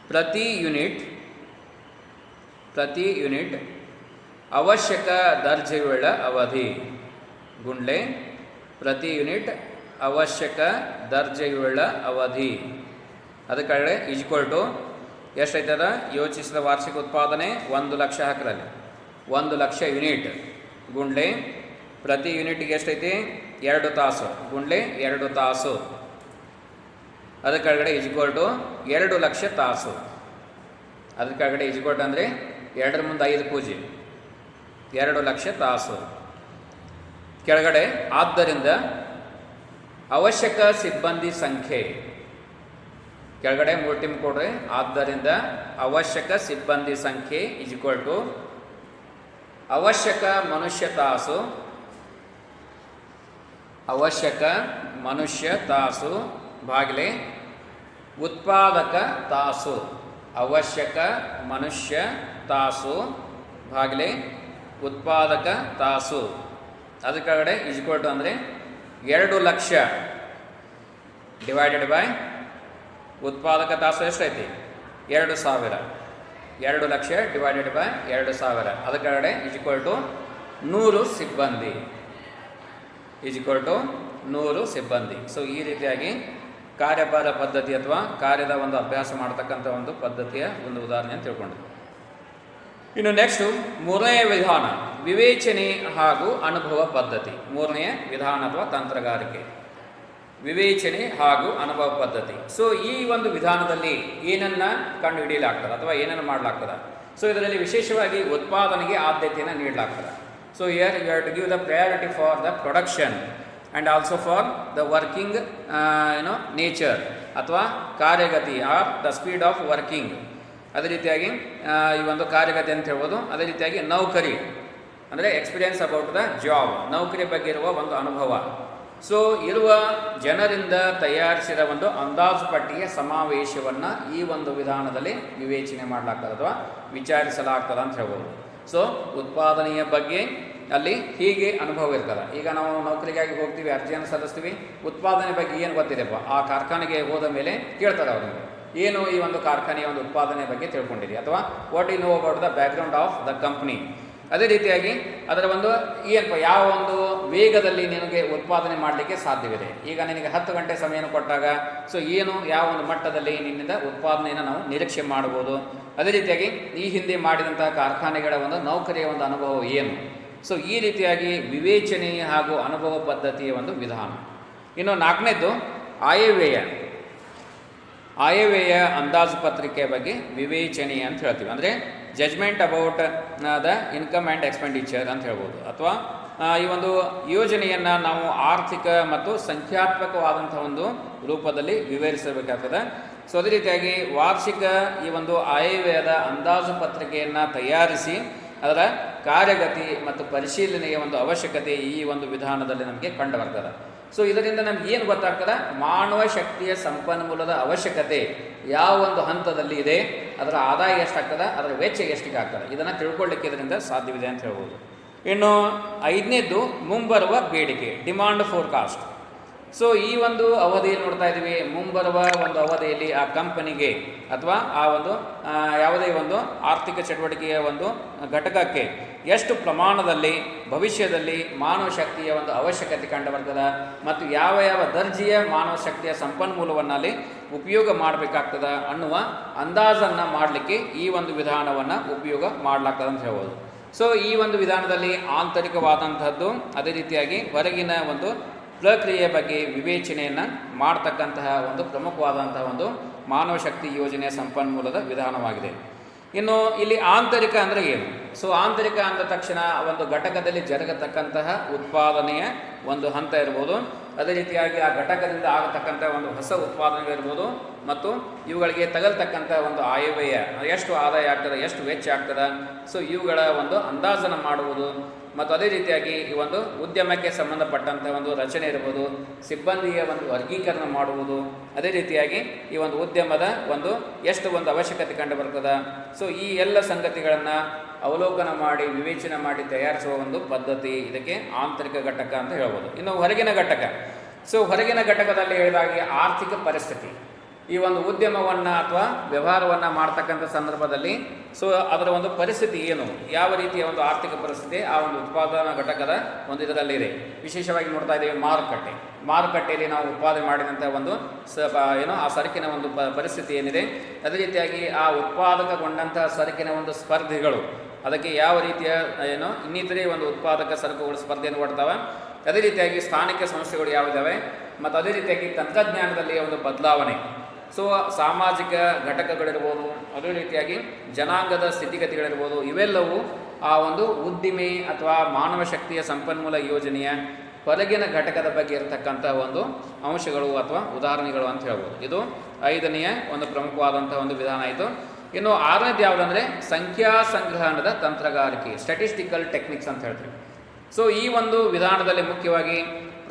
ಪ್ರತಿ ಯೂನಿಟ್ ಅವಶ್ಯಕ ದರ್ಜೆಯುಳ್ಳ ಅವಧಿ ಗುಂಡ್ಲೆ ಪ್ರತಿ ಯೂನಿಟ್ ಅವಶ್ಯಕ ದರ್ಜೆಯುಳ್ಳ ಅವಧಿ. ಅದಕ್ಕೆ ಈಸ್ ಈಕ್ವಲ್ ಟು ಎಷ್ಟೈತದ? ಯೋಚಿಸಿದ ವಾರ್ಷಿಕ ಉತ್ಪಾದನೆ 1,00,000 ಹಾಕಿರಲ್ಲಿ 1,00,000 ಯೂನಿಟ್ ಗುಂಡ್ಲೆ ಪ್ರತಿ ಯೂನಿಟ್ಗೆ ಎಷ್ಟೈತಿ? 2 ತಾಸು ಗುಂಡ್ಲೆ 2 ತಾಸು. ಅದರ ಕೆಳಗಡೆ ಈಸ್ ಈಕ್ವಲ್ ಟು 2,00,000 ತಾಸು. ಅದ್ರ ಕೆಳಗಡೆ ಈಸ್ ಈಕ್ವಲ್ ಟು ಅಂದರೆ 2 ಮುಂದೆ 5 ಪೂಜೆ, 2,00,000 ತಾಸು. ಕೆಳಗಡೆ ಆದ್ದರಿಂದ ಅವಶ್ಯಕ ಸಿಬ್ಬಂದಿ ಸಂಖ್ಯೆ, ಕೆಳಗಡೆ 3 ಟೀಮ್ ಕೊಡ್ರಿ. ಆದ್ದರಿಂದ ಅವಶ್ಯಕ ಸಿಬ್ಬಂದಿ ಸಂಖ್ಯೆ ಈಸ್ ಈಕ್ವಲ್ ಟು ಅವಶ್ಯಕ ಮನುಷ್ಯ ತಾಸು ಭಾಗಿಲೆ ಉತ್ಪಾದಕ ತಾಸು. ಅವಶ್ಯಕ ಮನುಷ್ಯ ತಾಸು ಭಾಗಿಲೆ ಉತ್ಪಾದಕ ತಾಸು. ಅದ್ರ ಕೆಳಗಡೆ ಈಸ್ ಈಕ್ವಲ್ ಟು ಅಂದರೆ 2,00,000 ಡಿವೈಡೆಡ್ ಬೈ ಉತ್ಪಾದಕ ತಾಸು ಎಷ್ಟೈತಿ? 2,000. 2,00,000 ಡಿವೈಡೆಡ್ ಬೈ 2,000. ಅದ್ರ ಕೆಳಗಡೆ ಈಸ್ ಈಕ್ವಲ್ ಟು 100 ಸಿಬ್ಬಂದಿ. ಸೊ ಈ ರೀತಿಯಾಗಿ ಕಾರ್ಯಭಾರ ಪದ್ಧತಿ ಅಥವಾ ಕಾರ್ಯದ ಒಂದು ಅಭ್ಯಾಸ ಮಾಡ್ತಕ್ಕಂಥ ಒಂದು ಪದ್ಧತಿಯ ಒಂದು ಉದಾಹರಣೆ ಅಂತ ತಿಳ್ಕೊಂಡು. ಇನ್ನು ನೆಕ್ಸ್ಟು 3ನೇ ವಿಧಾನ, ವಿವೇಚನೆ ಹಾಗೂ ಅನುಭವ ಪದ್ಧತಿ. 3ನೇ ವಿಧಾನ ಅಥವಾ ತಂತ್ರಗಾರಿಕೆ, ವಿವೇಚನೆ ಹಾಗೂ ಅನುಭವ ಪದ್ಧತಿ. ಸೊ ಈ ಒಂದು ವಿಧಾನದಲ್ಲಿ ಏನನ್ನು ಕಂಡುಹಿಡಿಯಲಾಗ್ತದೆ ಅಥವಾ ಏನನ್ನು ಮಾಡಲಾಗ್ತದೆ? ಸೊ ಇದರಲ್ಲಿ ವಿಶೇಷವಾಗಿ ಉತ್ಪಾದನೆಗೆ ಆದ್ಯತೆಯನ್ನು ನೀಡಲಾಗ್ತದೆ. So here you have to give the priority for the production and also for the working nature ಅಥವಾ ಕಾರ್ಯಗತಿ or the speed of working. ಅದೇ ರೀತಿಯಾಗಿ ಈ ಒಂದು ಕಾರ್ಯಗತಿ ಅಂತ ಹೇಳ್ಬೋದು. ಅದೇ ರೀತಿಯಾಗಿ ನೌಕರಿ ಅಂದರೆ ಎಕ್ಸ್ಪೀರಿಯನ್ಸ್ ಅಬೌಟ್ ದ ಜಾಬ್, ನೌಕರಿ ಬಗ್ಗೆ ಇರುವ ಒಂದು ಅನುಭವ. ಸೊ ಇರುವ ಜನರಿಂದ ತಯಾರಿಸಿದ ಒಂದು ಅಂದಾಜು ಪಟ್ಟಿಯ ಸಮಾವೇಶವನ್ನು ಈ ಒಂದು ವಿಧಾನದಲ್ಲಿ ವಿವೇಚನೆ ಮಾಡಲಾಗ್ತದೆ ಅಥವಾ ವಿಚಾರಿಸಲಾಗ್ತದೆ ಅಂತ ಹೇಳ್ಬೋದು. ಸೊ ಉತ್ಪಾದನೆಯ ಬಗ್ಗೆ ಅಲ್ಲಿ ಹೀಗೆ ಅನುಭವ ಇರ್ತದೆ. ಈಗ ನಾವು ನೌಕರಿಗಾಗಿ ಹೋಗ್ತೀವಿ, ಅರ್ಜಿಯನ್ನು ಸಲ್ಲಿಸ್ತೀವಿ, ಉತ್ಪಾದನೆ ಬಗ್ಗೆ ಏನು ಗೊತ್ತಿದೆಪ್ಪ, ಆ ಕಾರ್ಖಾನೆಗೆ ಹೋದ ಮೇಲೆ ಕೇಳ್ತಾರೆ ಅವ್ರಿಗೆ, ಏನು ಈ ಒಂದು ಕಾರ್ಖಾನೆಯ ಒಂದು ಉತ್ಪಾದನೆ ಬಗ್ಗೆ ತಿಳ್ಕೊಂಡಿರಿ, ಅಥವಾ what you know about the background of the company. ಅದೇ ರೀತಿಯಾಗಿ ಅದರ ಒಂದು ಏನಪ್ಪ, ಯಾವ ಒಂದು ವೇಗದಲ್ಲಿ ನಿನಗೆ ಉತ್ಪಾದನೆ ಮಾಡಲಿಕ್ಕೆ ಸಾಧ್ಯವಿದೆ. ಈಗ ನಿನಗೆ 10 ಗಂಟೆ ಸಮಯವನ್ನು ಕೊಟ್ಟಾಗ ಸೊ ಏನು ಯಾವ ಒಂದು ಮಟ್ಟದಲ್ಲಿ ನಿನ್ನಿಂದ ಉತ್ಪಾದನೆಯನ್ನು ನಾವು ನಿರೀಕ್ಷೆ ಮಾಡ್ಬೋದು. ಅದೇ ರೀತಿಯಾಗಿ ಈ ಹಿಂದೆ ಮಾಡಿದಂತಹ ಕಾರ್ಖಾನೆಗಳ ಒಂದು ನೌಕರಿಯ ಒಂದು ಅನುಭವ ಏನು. ಸೊ ಈ ರೀತಿಯಾಗಿ ವಿವೇಚನೆ ಹಾಗೂ ಅನುಭವ ಪದ್ಧತಿಯ ಒಂದು ವಿಧಾನ. ಇನ್ನು 4ನೇದು ಆಯವ್ಯಯ ಅಂದಾಜು ಪತ್ರಿಕೆಯ ಬಗ್ಗೆ ವಿವೇಚನೆ ಅಂತ ಹೇಳ್ತೀವಿ. ಅಂದರೆ judgement about the income and expenditure ಅಂತ ಹೇಳ್ಬೋದು. ಅಥವಾ ಈ ಒಂದು ಯೋಜನೆಯನ್ನು ನಾವು ಆರ್ಥಿಕ ಮತ್ತು ಸಂಖ್ಯಾತ್ಮಕವಾದಂಥ ಒಂದು ರೂಪದಲ್ಲಿ ವಿವರಿಸಬೇಕಾಗ್ತದೆ. ಸೊ ಅದೇ ರೀತಿಯಾಗಿ ವಾರ್ಷಿಕ ಈ ಒಂದು ಆಯವ್ಯಯದ ಅಂದಾಜು ಪತ್ರಿಕೆಯನ್ನು ತಯಾರಿಸಿ ಅದರ ಕಾರ್ಯಗತಿ ಮತ್ತು ಪರಿಶೀಲನೆಯ ಒಂದು ಅವಶ್ಯಕತೆ ಈ ಒಂದು ವಿಧಾನದಲ್ಲಿ ನಮಗೆ ಕಂಡು ಬರ್ತದೆ. ಸೊ ಇದರಿಂದ ನಮ್ಗೆ ಏನು ಗೊತ್ತಾಗ್ತದೆ, ಮಾನವ ಶಕ್ತಿಯ ಸಂಪನ್ಮೂಲದ ಅವಶ್ಯಕತೆ ಯಾವ ಒಂದು ಹಂತದಲ್ಲಿ ಇದೆ, ಅದರ ಆದಾಯ ಎಷ್ಟಾಗ್ತದೆ, ಅದರ ವೆಚ್ಚ ಎಷ್ಟಿಗೆ ಆಗ್ತದೆ, ಇದನ್ನು ತಿಳ್ಕೊಳ್ಳಿಕ್ಕೆ ಇದರಿಂದ ಸಾಧ್ಯವಿದೆ ಅಂತ ಹೇಳ್ಬೋದು. ಇನ್ನು 5ನೇದು ಮುಂಬರುವ ಬೇಡಿಕೆ, ಡಿಮಾಂಡ್ ಫೋರ್ಕಾಸ್ಟ್. ಸೊ ಈ ಒಂದು ಅವಧಿಯಲ್ಲಿ ನೋಡ್ತಾ ಇದ್ದೀವಿ, ಮುಂಬರುವ ಒಂದು ಅವಧಿಯಲ್ಲಿ ಆ ಕಂಪನಿಗೆ ಅಥವಾ ಆ ಒಂದು ಯಾವುದೇ ಒಂದು ಆರ್ಥಿಕ ಚಟುವಟಿಕೆಯ ಒಂದು ಘಟಕಕ್ಕೆ ಎಷ್ಟು ಪ್ರಮಾಣದಲ್ಲಿ ಭವಿಷ್ಯದಲ್ಲಿ ಮಾನವ ಶಕ್ತಿಯ ಒಂದು ಅವಶ್ಯಕತೆ ಕಂಡು ಬರ್ತದೆ ಮತ್ತು ಯಾವ ಯಾವ ದರ್ಜೆಯ ಮಾನವ ಶಕ್ತಿಯ ಸಂಪನ್ಮೂಲವನ್ನು ಅಲ್ಲಿ ಉಪಯೋಗ ಮಾಡಬೇಕಾಗ್ತದ ಅನ್ನುವ ಅಂದಾಜನ್ನು ಮಾಡಲಿಕ್ಕೆ ಈ ಒಂದು ವಿಧಾನವನ್ನು ಉಪಯೋಗ ಮಾಡಲಾಗ್ತದೆ ಅಂತ ಹೇಳ್ಬೋದು. ಸೊ ಈ ಒಂದು ವಿಧಾನದಲ್ಲಿ ಆಂತರಿಕವಾದಂಥದ್ದು, ಅದೇ ರೀತಿಯಾಗಿ ಹೊರಗಿನ ಒಂದು ಪ್ರಕ್ರಿಯೆಯ ಬಗ್ಗೆ ವಿವೇಚನೆಯನ್ನು ಮಾಡ್ತಕ್ಕಂತಹ ಒಂದು ಪ್ರಮುಖವಾದಂತಹ ಒಂದು ಮಾನವ ಶಕ್ತಿ ಯೋಜನೆಯ ಸಂಪನ್ಮೂಲದ ವಿಧಾನವಾಗಿದೆ. ಇನ್ನು ಇಲ್ಲಿ ಆಂತರಿಕ ಅಂದರೆ ಏನು? ಸೊ ಆಂತರಿಕ ಅಂದ ತಕ್ಷಣ ಒಂದು ಘಟಕದಲ್ಲಿ ಜರುಗತಕ್ಕಂತಹ ಉತ್ಪಾದನೆಯ ಒಂದು ಹಂತ ಇರ್ಬೋದು, ಅದೇ ರೀತಿಯಾಗಿ ಆ ಘಟಕದಿಂದ ಆಗತಕ್ಕಂಥ ಒಂದು ಹೊಸ ಉತ್ಪಾದನೆಗಳಿರ್ಬೋದು ಮತ್ತು ಇವುಗಳಿಗೆ ತಗಲ್ತಕ್ಕಂಥ ಒಂದು ಆಯವ್ಯಯ, ಎಷ್ಟು ಆದಾಯ ಆಗ್ತದೆ, ಎಷ್ಟು ವೆಚ್ಚ ಆಗ್ತದೆ, ಸೊ ಇವುಗಳ ಒಂದು ಅಂದಾಜನ್ನು ಮಾಡುವುದು ಮತ್ತು ಅದೇ ರೀತಿಯಾಗಿ ಈ ಒಂದು ಉದ್ಯಮಕ್ಕೆ ಸಂಬಂಧಪಟ್ಟಂಥ ಒಂದು ರಚನೆ ಇರ್ಬೋದು, ಸಿಬ್ಬಂದಿಯ ಒಂದು ವರ್ಗೀಕರಣ ಮಾಡುವುದು, ಅದೇ ರೀತಿಯಾಗಿ ಈ ಒಂದು ಉದ್ಯಮದ ಒಂದು ಎಷ್ಟು ಒಂದು ಅವಶ್ಯಕತೆ ಕಂಡು ಬರ್ತದೆ. ಸೊ ಈ ಎಲ್ಲ ಸಂಗತಿಗಳನ್ನು ಅವಲೋಕನ ಮಾಡಿ ವಿವೇಚನೆ ಮಾಡಿ ತಯಾರಿಸುವ ಒಂದು ಪದ್ಧತಿ, ಇದಕ್ಕೆ ಆಂತರಿಕ ಘಟಕ ಅಂತ ಹೇಳ್ಬೋದು. ಇನ್ನು ಹೊರಗಿನ ಘಟಕ, ಸೊ ಹೊರಗಿನ ಘಟಕದಲ್ಲಿ ಹೇಳಿದಾಗೆ ಆರ್ಥಿಕ ಪರಿಸ್ಥಿತಿ, ಈ ಒಂದು ಉದ್ಯಮವನ್ನು ಅಥವಾ ವ್ಯವಹಾರವನ್ನು ಮಾಡ್ತಕ್ಕಂಥ ಸಂದರ್ಭದಲ್ಲಿ ಸೊ ಅದರ ಒಂದು ಪರಿಸ್ಥಿತಿ ಏನು, ಯಾವ ರೀತಿಯ ಒಂದು ಆರ್ಥಿಕ ಪರಿಸ್ಥಿತಿ ಆ ಒಂದು ಉತ್ಪಾದನಾ ಘಟಕದ ಒಂದು ಇದರಲ್ಲಿದೆ. ವಿಶೇಷವಾಗಿ ನೋಡ್ತಾ ಇದ್ದೀವಿ ಮಾರುಕಟ್ಟೆಯಲ್ಲಿ ನಾವು ಉತ್ಪಾದನೆ ಮಾಡಿದಂಥ ಒಂದು ಆ ಸರಕಿನ ಒಂದು ಪರಿಸ್ಥಿತಿ ಏನಿದೆ, ಅದೇ ರೀತಿಯಾಗಿ ಆ ಉತ್ಪಾದಕಗೊಂಡಂತಹ ಸರಕಿನ ಒಂದು ಸ್ಪರ್ಧೆಗಳು, ಅದಕ್ಕೆ ಯಾವ ರೀತಿಯ ಇನ್ನಿತರೆ ಒಂದು ಉತ್ಪಾದಕ ಸರಕುಗಳು ಸ್ಪರ್ಧೆಯನ್ನು ಕೊಡ್ತವೆ, ಅದೇ ರೀತಿಯಾಗಿ ಸ್ಥಾನಿಕ ಸಂಸ್ಥೆಗಳು ಯಾವಿದ್ದಾವೆ ಮತ್ತು ಅದೇ ರೀತಿಯಾಗಿ ತಂತ್ರಜ್ಞಾನದಲ್ಲಿ ಒಂದು ಬದಲಾವಣೆ, ಸೊ ಸಾಮಾಜಿಕ ಘಟಕಗಳಿರ್ಬೋದು, ಅದೇ ರೀತಿಯಾಗಿ ಜನಾಂಗದ ಸ್ಥಿತಿಗತಿಗಳಿರ್ಬೋದು, ಇವೆಲ್ಲವೂ ಆ ಒಂದು ಉದ್ದಿಮೆ ಅಥವಾ ಮಾನವ ಶಕ್ತಿಯ ಸಂಪನ್ಮೂಲ ಯೋಜನೆಯ ಹೊರಗಿನ ಘಟಕದ ಬಗ್ಗೆ ಇರತಕ್ಕಂಥ ಒಂದು ಅಂಶಗಳು ಅಥವಾ ಉದಾಹರಣೆಗಳು ಅಂತ ಹೇಳ್ಬೋದು. ಇದು 5ನೆಯ ಒಂದು ಪ್ರಮುಖವಾದಂಥ ಒಂದು ವಿಧಾನ ಆಯಿತು. ಇನ್ನು 6ನೇದು ಯಾವುದಂದರೆ ಸಂಖ್ಯಾ ಸಂಗ್ರಹಣದ ತಂತ್ರಗಾರಿಕೆ, ಸ್ಟ್ಯಾಟಿಸ್ಟಿಕಲ್ ಟೆಕ್ನಿಕ್ಸ್ ಅಂತ ಹೇಳ್ತೀವಿ. ಸೊ ಈ ಒಂದು ವಿಧಾನದಲ್ಲಿ ಮುಖ್ಯವಾಗಿ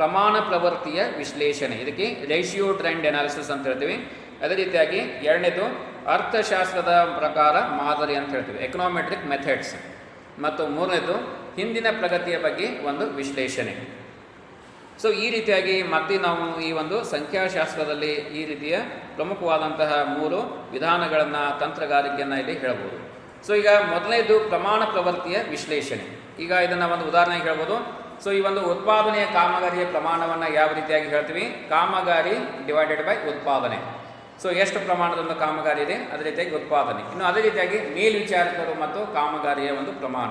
ಪ್ರಮಾಣ ಪ್ರವೃತ್ತಿಯ ವಿಶ್ಲೇಷಣೆ, ಇದಕ್ಕೆ ರೇಷಿಯೋ ಟ್ರೆಂಡ್ ಅನಾಲಿಸಿಸ್ ಅಂತ ಹೇಳ್ತೀವಿ. ಅದೇ ರೀತಿಯಾಗಿ 2ನೇದು ಅರ್ಥಶಾಸ್ತ್ರದ ಪ್ರಕಾರ ಮಾದರಿ ಅಂತ ಹೇಳ್ತೀವಿ, ಎಕನಾಮೆಟ್ರಿಕ್ ಮೆಥಡ್ಸ್. ಮತ್ತು 3ನೇದು ಹಿಂದಿನ ಪ್ರಗತಿಯ ಬಗ್ಗೆ ಒಂದು ವಿಶ್ಲೇಷಣೆ. ಸೊ ಈ ರೀತಿಯಾಗಿ ಮತ್ತೆ ನಾವು ಈ ಒಂದು ಸಂಖ್ಯಾಶಾಸ್ತ್ರದಲ್ಲಿ ಈ ರೀತಿಯ ಪ್ರಮುಖವಾದಂತಹ 3 ವಿಧಾನಗಳನ್ನು, ತಂತ್ರಗಾರಿಕೆಯನ್ನು ಇಲ್ಲಿ ಹೇಳ್ಬೋದು. ಸೊ ಈಗ ಮೊದಲನೇದು ಪ್ರಮಾಣ ಪ್ರವೃತ್ತಿಯ ವಿಶ್ಲೇಷಣೆ. ಈಗ ಇದನ್ನು ಒಂದು ಉದಾಹರಣೆಗೆ ಹೇಳ್ಬೋದು. ಸೊ ಈ ಒಂದು ಉತ್ಪಾದನೆಯ ಕಾಮಗಾರಿಯ ಪ್ರಮಾಣವನ್ನು ಯಾವ ರೀತಿಯಾಗಿ ಹೇಳ್ತೀವಿ, ಕಾಮಗಾರಿ ಡಿವೈಡೆಡ್ ಬೈ ಉತ್ಪಾದನೆ. ಸೊ ಎಷ್ಟು ಪ್ರಮಾಣದ ಒಂದು ಕಾಮಗಾರಿ ಇದೆ, ಅದೇ ರೀತಿಯಾಗಿ ಉತ್ಪಾದನೆ. ಇನ್ನು ಅದೇ ರೀತಿಯಾಗಿ ಮೇಲ್ವಿಚಾರಕರು ಮತ್ತು ಕಾಮಗಾರಿಯ ಒಂದು ಪ್ರಮಾಣ.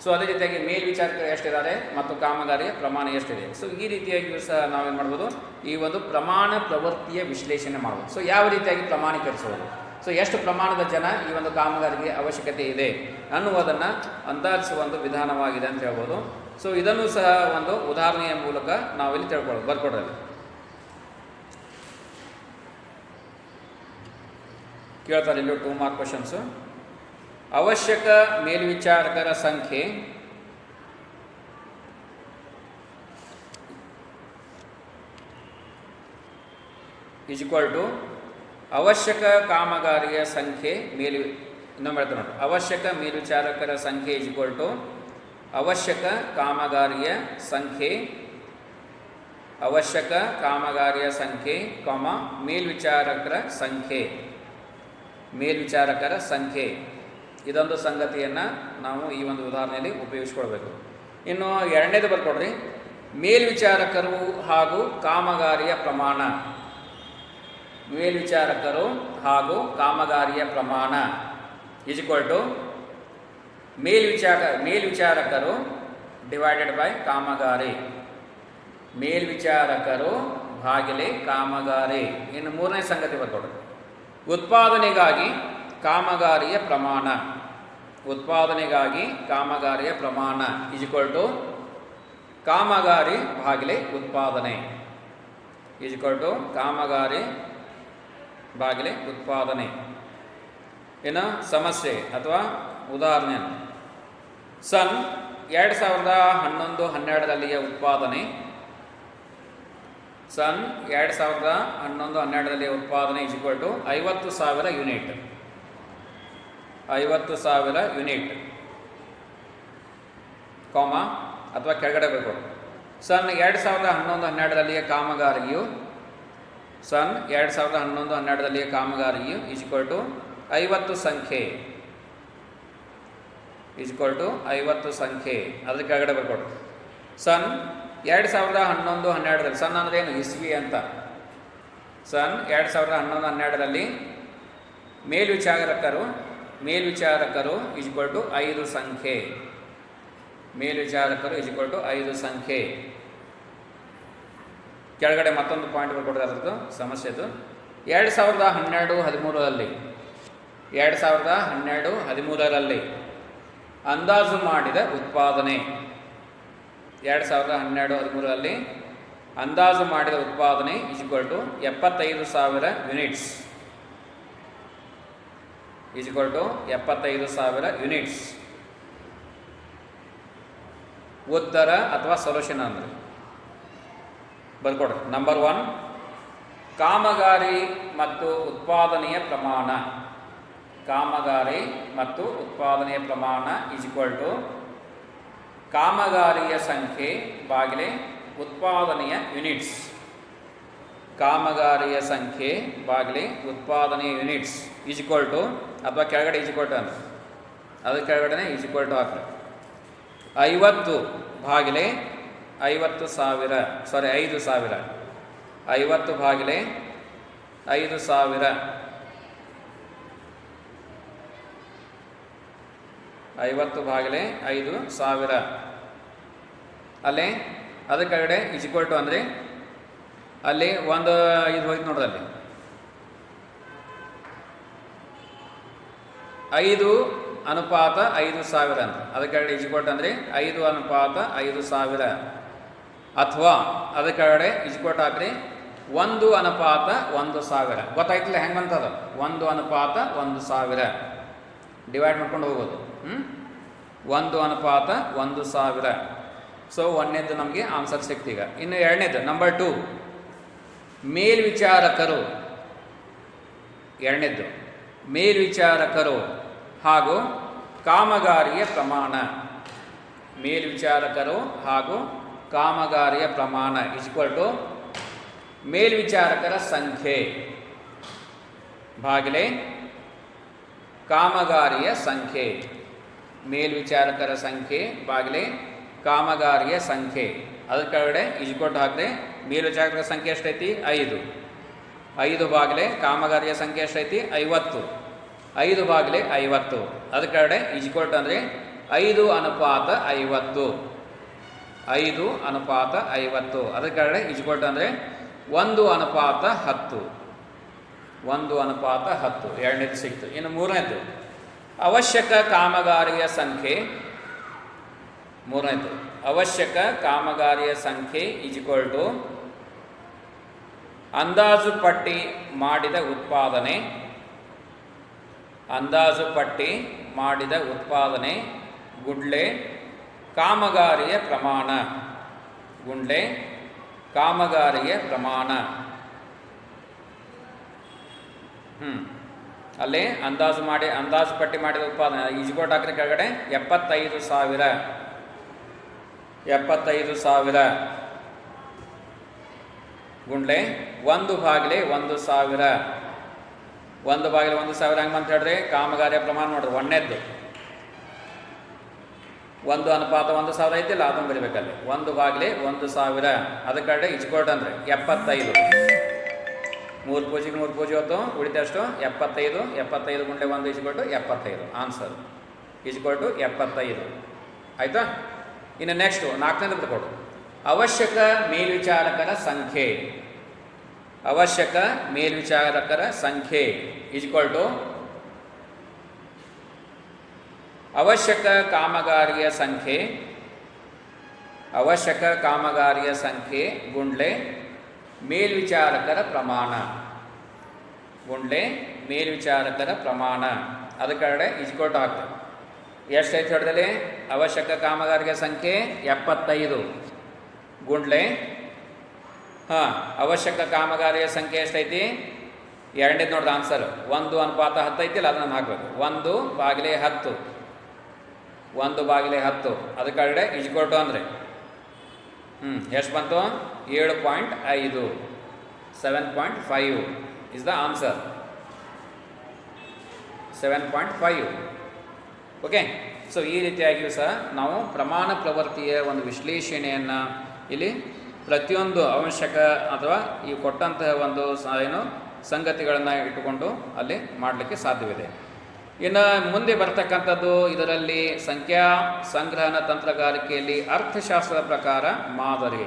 ಸೊ ಅದೇ ರೀತಿಯಾಗಿ ಮೇಲ್ವಿಚಾರಕರು ಎಷ್ಟಿದ್ದಾರೆ ಮತ್ತು ಕಾಮಗಾರಿಯ ಪ್ರಮಾಣ ಎಷ್ಟಿದೆ. ಸೊ ಈ ರೀತಿಯಾಗಿ ಸಹ ನಾವೇನು ಮಾಡ್ಬೋದು, ಈ ಒಂದು ಪ್ರಮಾಣ ಪ್ರವೃತ್ತಿಯ ವಿಶ್ಲೇಷಣೆ ಮಾಡ್ಬೋದು. ಸೊ ಯಾವ ರೀತಿಯಾಗಿ ಪ್ರಮಾಣೀಕರಿಸೋದು, ಸೊ ಎಷ್ಟು ಪ್ರಮಾಣದ ಜನ ಈ ಒಂದು ಕಾಮಗಾರಿಗೆ ಅವಶ್ಯಕತೆ ಇದೆ ಅನ್ನುವುದನ್ನು ಅಂದಾಜಿಸುವ ಒಂದು ವಿಧಾನವಾಗಿದೆ ಅಂತ ಹೇಳ್ಬೋದು. ಸೊ ಇದನ್ನು ಸಹ ಒಂದು ಉದಾಹರಣೆಯ ಮೂಲಕ ನಾವಿಲ್ಲಿ ಬರ್ಕೊಡ್ರಿ. ಕೇಳ್ತಾರೆ ಇಲ್ಲಿ 2 ಮಾರ್ಕ್ ಕ್ವಶನ್ಸು. ಅವಶ್ಯಕ ಮೇಲ್ವಿಚಾರಕರ ಸಂಖ್ಯೆ ಈಸ್ ಈಕ್ವಲ್ ಟು ಅವಶ್ಯಕ ಕಾಮಗಾರಿಯ ಸಂಖ್ಯೆ ಮೇಲು ಇನ್ನೊಮ್ಮೆ ಹೇಳ್ತಾರೆ ನೋಡಿ, ಅವಶ್ಯಕ ಮೇಲ್ವಿಚಾರಕರ ಸಂಖ್ಯೆ ಈಸ್ ಈಕ್ವಲ್ ಟು ಅವಶ್ಯಕ ಕಾಮಗಾರಿಯ ಸಂಖ್ಯೆ, ಅವಶ್ಯಕ ಕಾಮಗಾರಿಯ ಸಂಖ್ಯೆ ಕಾಮ ಮೇಲ್ವಿಚಾರಕರ ಸಂಖ್ಯೆ, ಮೇಲ್ವಿಚಾರಕರ ಸಂಖ್ಯೆ. ಇದೊಂದು ಸಂಗತಿಯನ್ನು ನಾವು ಈ ಒಂದು ಉದಾಹರಣೆಯಲ್ಲಿ ಉಪಯೋಗಿಸ್ಕೊಳ್ಬೇಕು. ಇನ್ನು ಎರಡನೇದು ಬರ್ಕೊಡ್ರಿ, ಮೇಲ್ವಿಚಾರಕರು ಹಾಗೂ ಕಾಮಗಾರಿಯ ಪ್ರಮಾಣ. ಮೇಲ್ವಿಚಾರಕರು ಹಾಗೂ ಕಾಮಗಾರಿಯ ಪ್ರಮಾಣ ಈಸ್ ಈಕ್ವಲ್ ಟು ಮೇಲ್ವಿಚಾರಕರು ಡಿವೈಡೆಡ್ ಬೈ ಕಾಮಗಾರಿ, ಮೇಲ್ವಿಚಾರಕರು ಭಾಗಿಲೆ ಕಾಮಗಾರಿ. ಇನ್ನು ಮೂರನೇ ಸಂಗತಿ ಬರ್ಕೊಡ್ರಿ, ಉತ್ಪಾದನೆಗಾಗಿ ಕಾಮಗಾರಿಯ ಪ್ರಮಾಣ. ಉತ್ಪಾದನೆಗಾಗಿ ಕಾಮಗಾರಿಯ ಪ್ರಮಾಣ ಈಸ್ ಈಕ್ವಲ್ ಟು ಕಾಮಗಾರಿ ಭಾಗಿಲೆ ಉತ್ಪಾದನೆ ಈಸ್ ಈಕ್ವಲ್ ಟು ಕಾಮಗಾರಿ ಭಾಗಿಲೆ ಉತ್ಪಾದನೆ. ಇನ್ನು ಸಮಸ್ಯೆ ಅಥವಾ ಉದಾಹರಣೆ, ಸನ್ 2011-12ರಲ್ಲಿಯ ಉತ್ಪಾದನೆ, ಸನ್ 2011-12ರಲ್ಲಿಯ ಉತ್ಪಾದನೆ is equal to 50,000 unit, 50,000 unit ಕಾಮ ಅಥವಾ ಕೆಳಗಡೆ ಬೇಕು. ಸನ್ 2011-12ರಲ್ಲಿಯ ಕಾಮಗಾರಿಯು, ಸನ್ 2011-12ರಲ್ಲಿಯ ಕಾಮಗಾರಿಯು ಈಸ್ ಈಕ್ವಲ್ ಟು 50 ಸಂಖ್ಯೆ, ಈಸ್ ಈಕ್ವಲ್ ಟು 50 ಸಂಖ್ಯೆ. ಅದ್ರ ಕೆಳಗಡೆ ಬರ್ಕೊಡು, ಸನ್ 2011-12ರಲ್ಲಿ, ಸನ್ ಅಂದರೆ ಏನು, ಇಸ್ವಿ ಅಂತ. ಸನ್ 2011-12ರಲ್ಲಿ ಮೇಲ್ವಿಚಾರಕರು ಈಸ್ ಈಕ್ವಲ್ ಟು 5 ಸಂಖ್ಯೆ, ಮೇಲ್ವಿಚಾರಕರು ಈಸ್ ಈಕ್ವಲ್ ಟು 5 ಸಂಖ್ಯೆ. ಕೆಳಗಡೆ ಮತ್ತೊಂದು ಪಾಯಿಂಟ್ ಬರ್ಕೊಡ್ತಾರೆ ಅದರದ್ದು ಸಮಸ್ಯೆದು. 2012-13ರಲ್ಲಿ, 2012-13ರಲ್ಲಿ ಅಂದಾಜು ಮಾಡಿದ ಉತ್ಪಾದನೆ, 2012-13ರಲ್ಲಿ ಅಂದಾಜು ಮಾಡಿದ ಉತ್ಪಾದನೆ is equal to 75,000 units, is equal to 75,000 units. ಉತ್ತರ ಅಥವಾ ಸೊಲ್ಯೂಷನ್ ಅಂದರೆ ಬರ್ಕೊಡ್ರಿ. ನಂಬರ್ 1, ಕಾಮಗಾರಿ ಮತ್ತು ಉತ್ಪಾದನೆಯ ಪ್ರಮಾಣ. ಕಾಮಗಾರಿ ಮತ್ತು ಉತ್ಪಾದನೆಯ ಪ್ರಮಾಣ ಈಸ್ ಈಕ್ವಲ್ ಟು ಕಾಮಗಾರಿಯ ಸಂಖ್ಯೆ ಭಾಗಿಲೆ ಉತ್ಪಾದನೆಯ ಯೂನಿಟ್ಸ್, ಕಾಮಗಾರಿಯ ಸಂಖ್ಯೆ ಭಾಗಿಲೆ ಉತ್ಪಾದನೆಯ ಯೂನಿಟ್ಸ್ ಈಸ್ ಈಕ್ವಲ್ ಟು, ಅಥವಾ ಕೆಳಗಡೆ ಈಸ್ ಈಕ್ವಲ್ ಟು ಅಂತ, ಅದ್ರ ಕೆಳಗಡೆ ಈಸ್ ಈಕ್ವಲ್ ಟು ಹಾಕ್ರಿ. 50 ಭಾಗಿಲೆ 50,000, ಸಾರಿ 5,000, 50 ಭಾಗಿಲೆ 5,000, 50 ಭಾಗಿಲೆ 5,000. ಅಲ್ಲೇ ಅದ್ರ ಕೆಳಗಡೆ ಈಸ್ ಈಕ್ವಲ್ ಟು ಅಂದರೆ ಅಲ್ಲಿ ಒಂದು ಇದು ಹೋಯ್ತು ನೋಡ್ರಲ್ಲಿ, 5:5,000 ಅಂತ. ಅದರ ಕೆಳಗಡೆ ಈಸ್ ಈಕ್ವಲ್ ಟು ಅಂದರೆ 5:5,000, ಅಥವಾ ಅದರ ಕೆಳಗಡೆ ಈಸ್ ಈಕ್ವಲ್ ಟು ಹಾಕ್ರಿ 1:1,000. ಗೊತ್ತಾಯ್ತಿಲ್ಲ ಹೆಂಗೆ ಬಂತದ, 1:1,000 ಡಿವೈಡ್ ಮಾಡ್ಕೊಂಡು ಹೋಗೋದು. 1:1,000. ಸೊ ಒಂದನೇದು ನಮಗೆ ಆನ್ಸರ್ ಸಿಕ್ತೀಗ. ಇನ್ನು ಎರಡನೇದು ನಂಬರ್ 2, ಮೇಲ್ವಿಚಾರಕರು. ಎರಡನೇದು ಮೇಲ್ವಿಚಾರಕರು ಹಾಗೂ ಕಾಮಗಾರಿಯ ಪ್ರಮಾಣ. ಮೇಲ್ವಿಚಾರಕರು ಹಾಗೂ ಕಾಮಗಾರಿಯ ಪ್ರಮಾಣ ಈಸ್ ಈಕ್ವಲ್ ಟು ಮೇಲ್ವಿಚಾರಕರ ಸಂಖ್ಯೆ ಭಾಗಿಲೆ ಕಾಮಗಾರಿಯ ಸಂಖ್ಯೆ. ಮೇಲ್ವಿಚಾರಕರ ಸಂಖ್ಯೆ ಭಾಗಿಲೆ ಕಾಮಗಾರಿಯ ಸಂಖ್ಯೆ. ಅದ್ರ ಕೆಳಗಡೆ ಈಸ್ ಈಕ್ವಲ್ ಟು ಹಾಕಿದ್ರೆ ಮೇಲ್ವಿಚಾರಕರ ಸಂಖ್ಯೆ ಎಷ್ಟೈತಿ, 5. 5 ಭಾಗಿಲೆ ಕಾಮಗಾರಿಯ ಸಂಖ್ಯೆ ಎಷ್ಟೈತಿ, 50. 5 ಭಾಗಿಲೆ 50. ಅದ್ರ ಕೆಳಗಡೆ ಈಸ್ ಈಕ್ವಲ್ ಟು ಅಂದರೆ 5:50. 5:50. ಅದ್ರ ಕೆಳಗಡೆ ಈಸ್ ಈಕ್ವಲ್ ಟು ಅಂದರೆ 1:10. 1:10. ಎರಡನೇದು ಸಿಕ್ತು. ಇನ್ನು ಮೂರನೇದು ಅವಶ್ಯಕ ಕಾಮಗಾರಿಯ ಸಂಖ್ಯೆ. ಮೂರನೇದು ಅವಶ್ಯಕ ಕಾಮಗಾರಿಯ ಸಂಖ್ಯೆ ಈಸ್ ಈಕ್ವಲ್ ಟು ಅಂದಾಜು ಪಟ್ಟಿ ಮಾಡಿದ ಉತ್ಪಾದನೆ. ಅಂದಾಜು ಪಟ್ಟಿ ಮಾಡಿದ ಉತ್ಪಾದನೆ ಗುಡ್ಲೆ ಕಾಮಗಾರಿಯ ಪ್ರಮಾಣ. ಗುಂಡ್ಲೆ ಕಾಮಗಾರಿಯ ಪ್ರಮಾಣ ಅಲ್ಲಿ ಅಂದಾಜು ಪಟ್ಟಿ ಮಾಡಿದ ಉತ್ಪಾದನೆ ಈಜ್ಗೋಟ್ ಹಾಕ್ರಿ ಕೆಳಗಡೆ 75,000 ಗುಂಡ್ಲೆ 1/1000. 1/1000 ಹೆಂಗೆ ಅಂತ ಹೇಳ್ರಿ, ಕಾಮಗಾರಿಯ ಪ್ರಮಾಣ ನೋಡ್ರಿ, ಒಂದನೇದ್ದು 1:1,000 ಐತಿಲ್ಲ, ಅದನ್ನು ಬರಿಬೇಕಲ್ಲಿ. 1/1000 ಅದಕ್ಕೆ ಈಜ್ಗೋಟ್ ಅಂದರೆ 75. 3 ಪೂಜೆಗೆ 3 ಪೂಜೆ ಹೊತ್ತು ಉಳಿದಷ್ಟು 75. 75 ಗುಂಡ್ಲೆ 1 ಈಜ್ಗೋಟು 75. ಆನ್ಸರ್ ಈಜ್ಗೋಟು 75. ಆಯಿತಾ? ಇನ್ನು ನೆಕ್ಸ್ಟು 4ನೇದು ಬಿಟ್ಕೊಡು. ಅವಶ್ಯಕ ಮೇಲ್ವಿಚಾರಕರ ಸಂಖ್ಯೆ ಈಜ್ಗೋಟು ಅವಶ್ಯಕ ಕಾಮಗಾರಿಯ ಸಂಖ್ಯೆ ಗುಂಡ್ಲೆ ಮೇಲ್ವಿಚಾರಕರ ಪ್ರಮಾಣ ಅದಕ್ಕೆ ಈಜ್ಗೋಟ್ ಹಾಕ್ತಾರೆ. ಎಷ್ಟೈತೆ ಹೊಡೆದಲ್ಲಿ ಅವಶ್ಯಕ ಕಾಮಗಾರಿಯ ಸಂಖ್ಯೆ 75 ಗುಂಡ್ಲೆ ಅವಶ್ಯಕ ಕಾಮಗಾರಿಯ ಸಂಖ್ಯೆ ಎಷ್ಟೈತಿ? ಎರಡನೇದು ನೋಡ್ರಿ ಆನ್ಸರ್ 1:10 ಐತಿಲ್ಲ, ಅದನ್ನು ಹಾಕಬೇಕು. 1/10. 1/10 ಅದಕ್ಕೆ ಈಜ್ಗೋಟು ಅಂದರೆ ಎಷ್ಟು ಬಂತು? 7.5. 7.5 is the answer. 7.5. Okay. So ಈ ರೀತಿಯಾಗಿಯೂ ಸಹ ನಾವು ಪ್ರಮಾಣ ಪ್ರವೃತ್ತಿಯ ಒಂದು ವಿಶ್ಲೇಷಣೆಯನ್ನು ಇಲ್ಲಿ ಪ್ರತಿಯೊಂದು ಅವಶ್ಯಕ ಅಥವಾ ಈ ಕೊಟ್ಟಂತಹ ಒಂದು ಸಂಗತಿಗಳನ್ನು ಇಟ್ಟುಕೊಂಡು ಅಲ್ಲಿ ಮಾಡಲಿಕ್ಕೆ ಸಾಧ್ಯವಿದೆ. ಇನ್ನು ಮುಂದೆ ಬರ್ತಕ್ಕಂಥದ್ದು ಇದರಲ್ಲಿ ಸಂಖ್ಯಾ ಸಂಗ್ರಹಣ ತಂತ್ರಗಾರಿಕೆಯಲ್ಲಿ ಅರ್ಥಶಾಸ್ತ್ರದ ಪ್ರಕಾರ ಮಾದರಿ.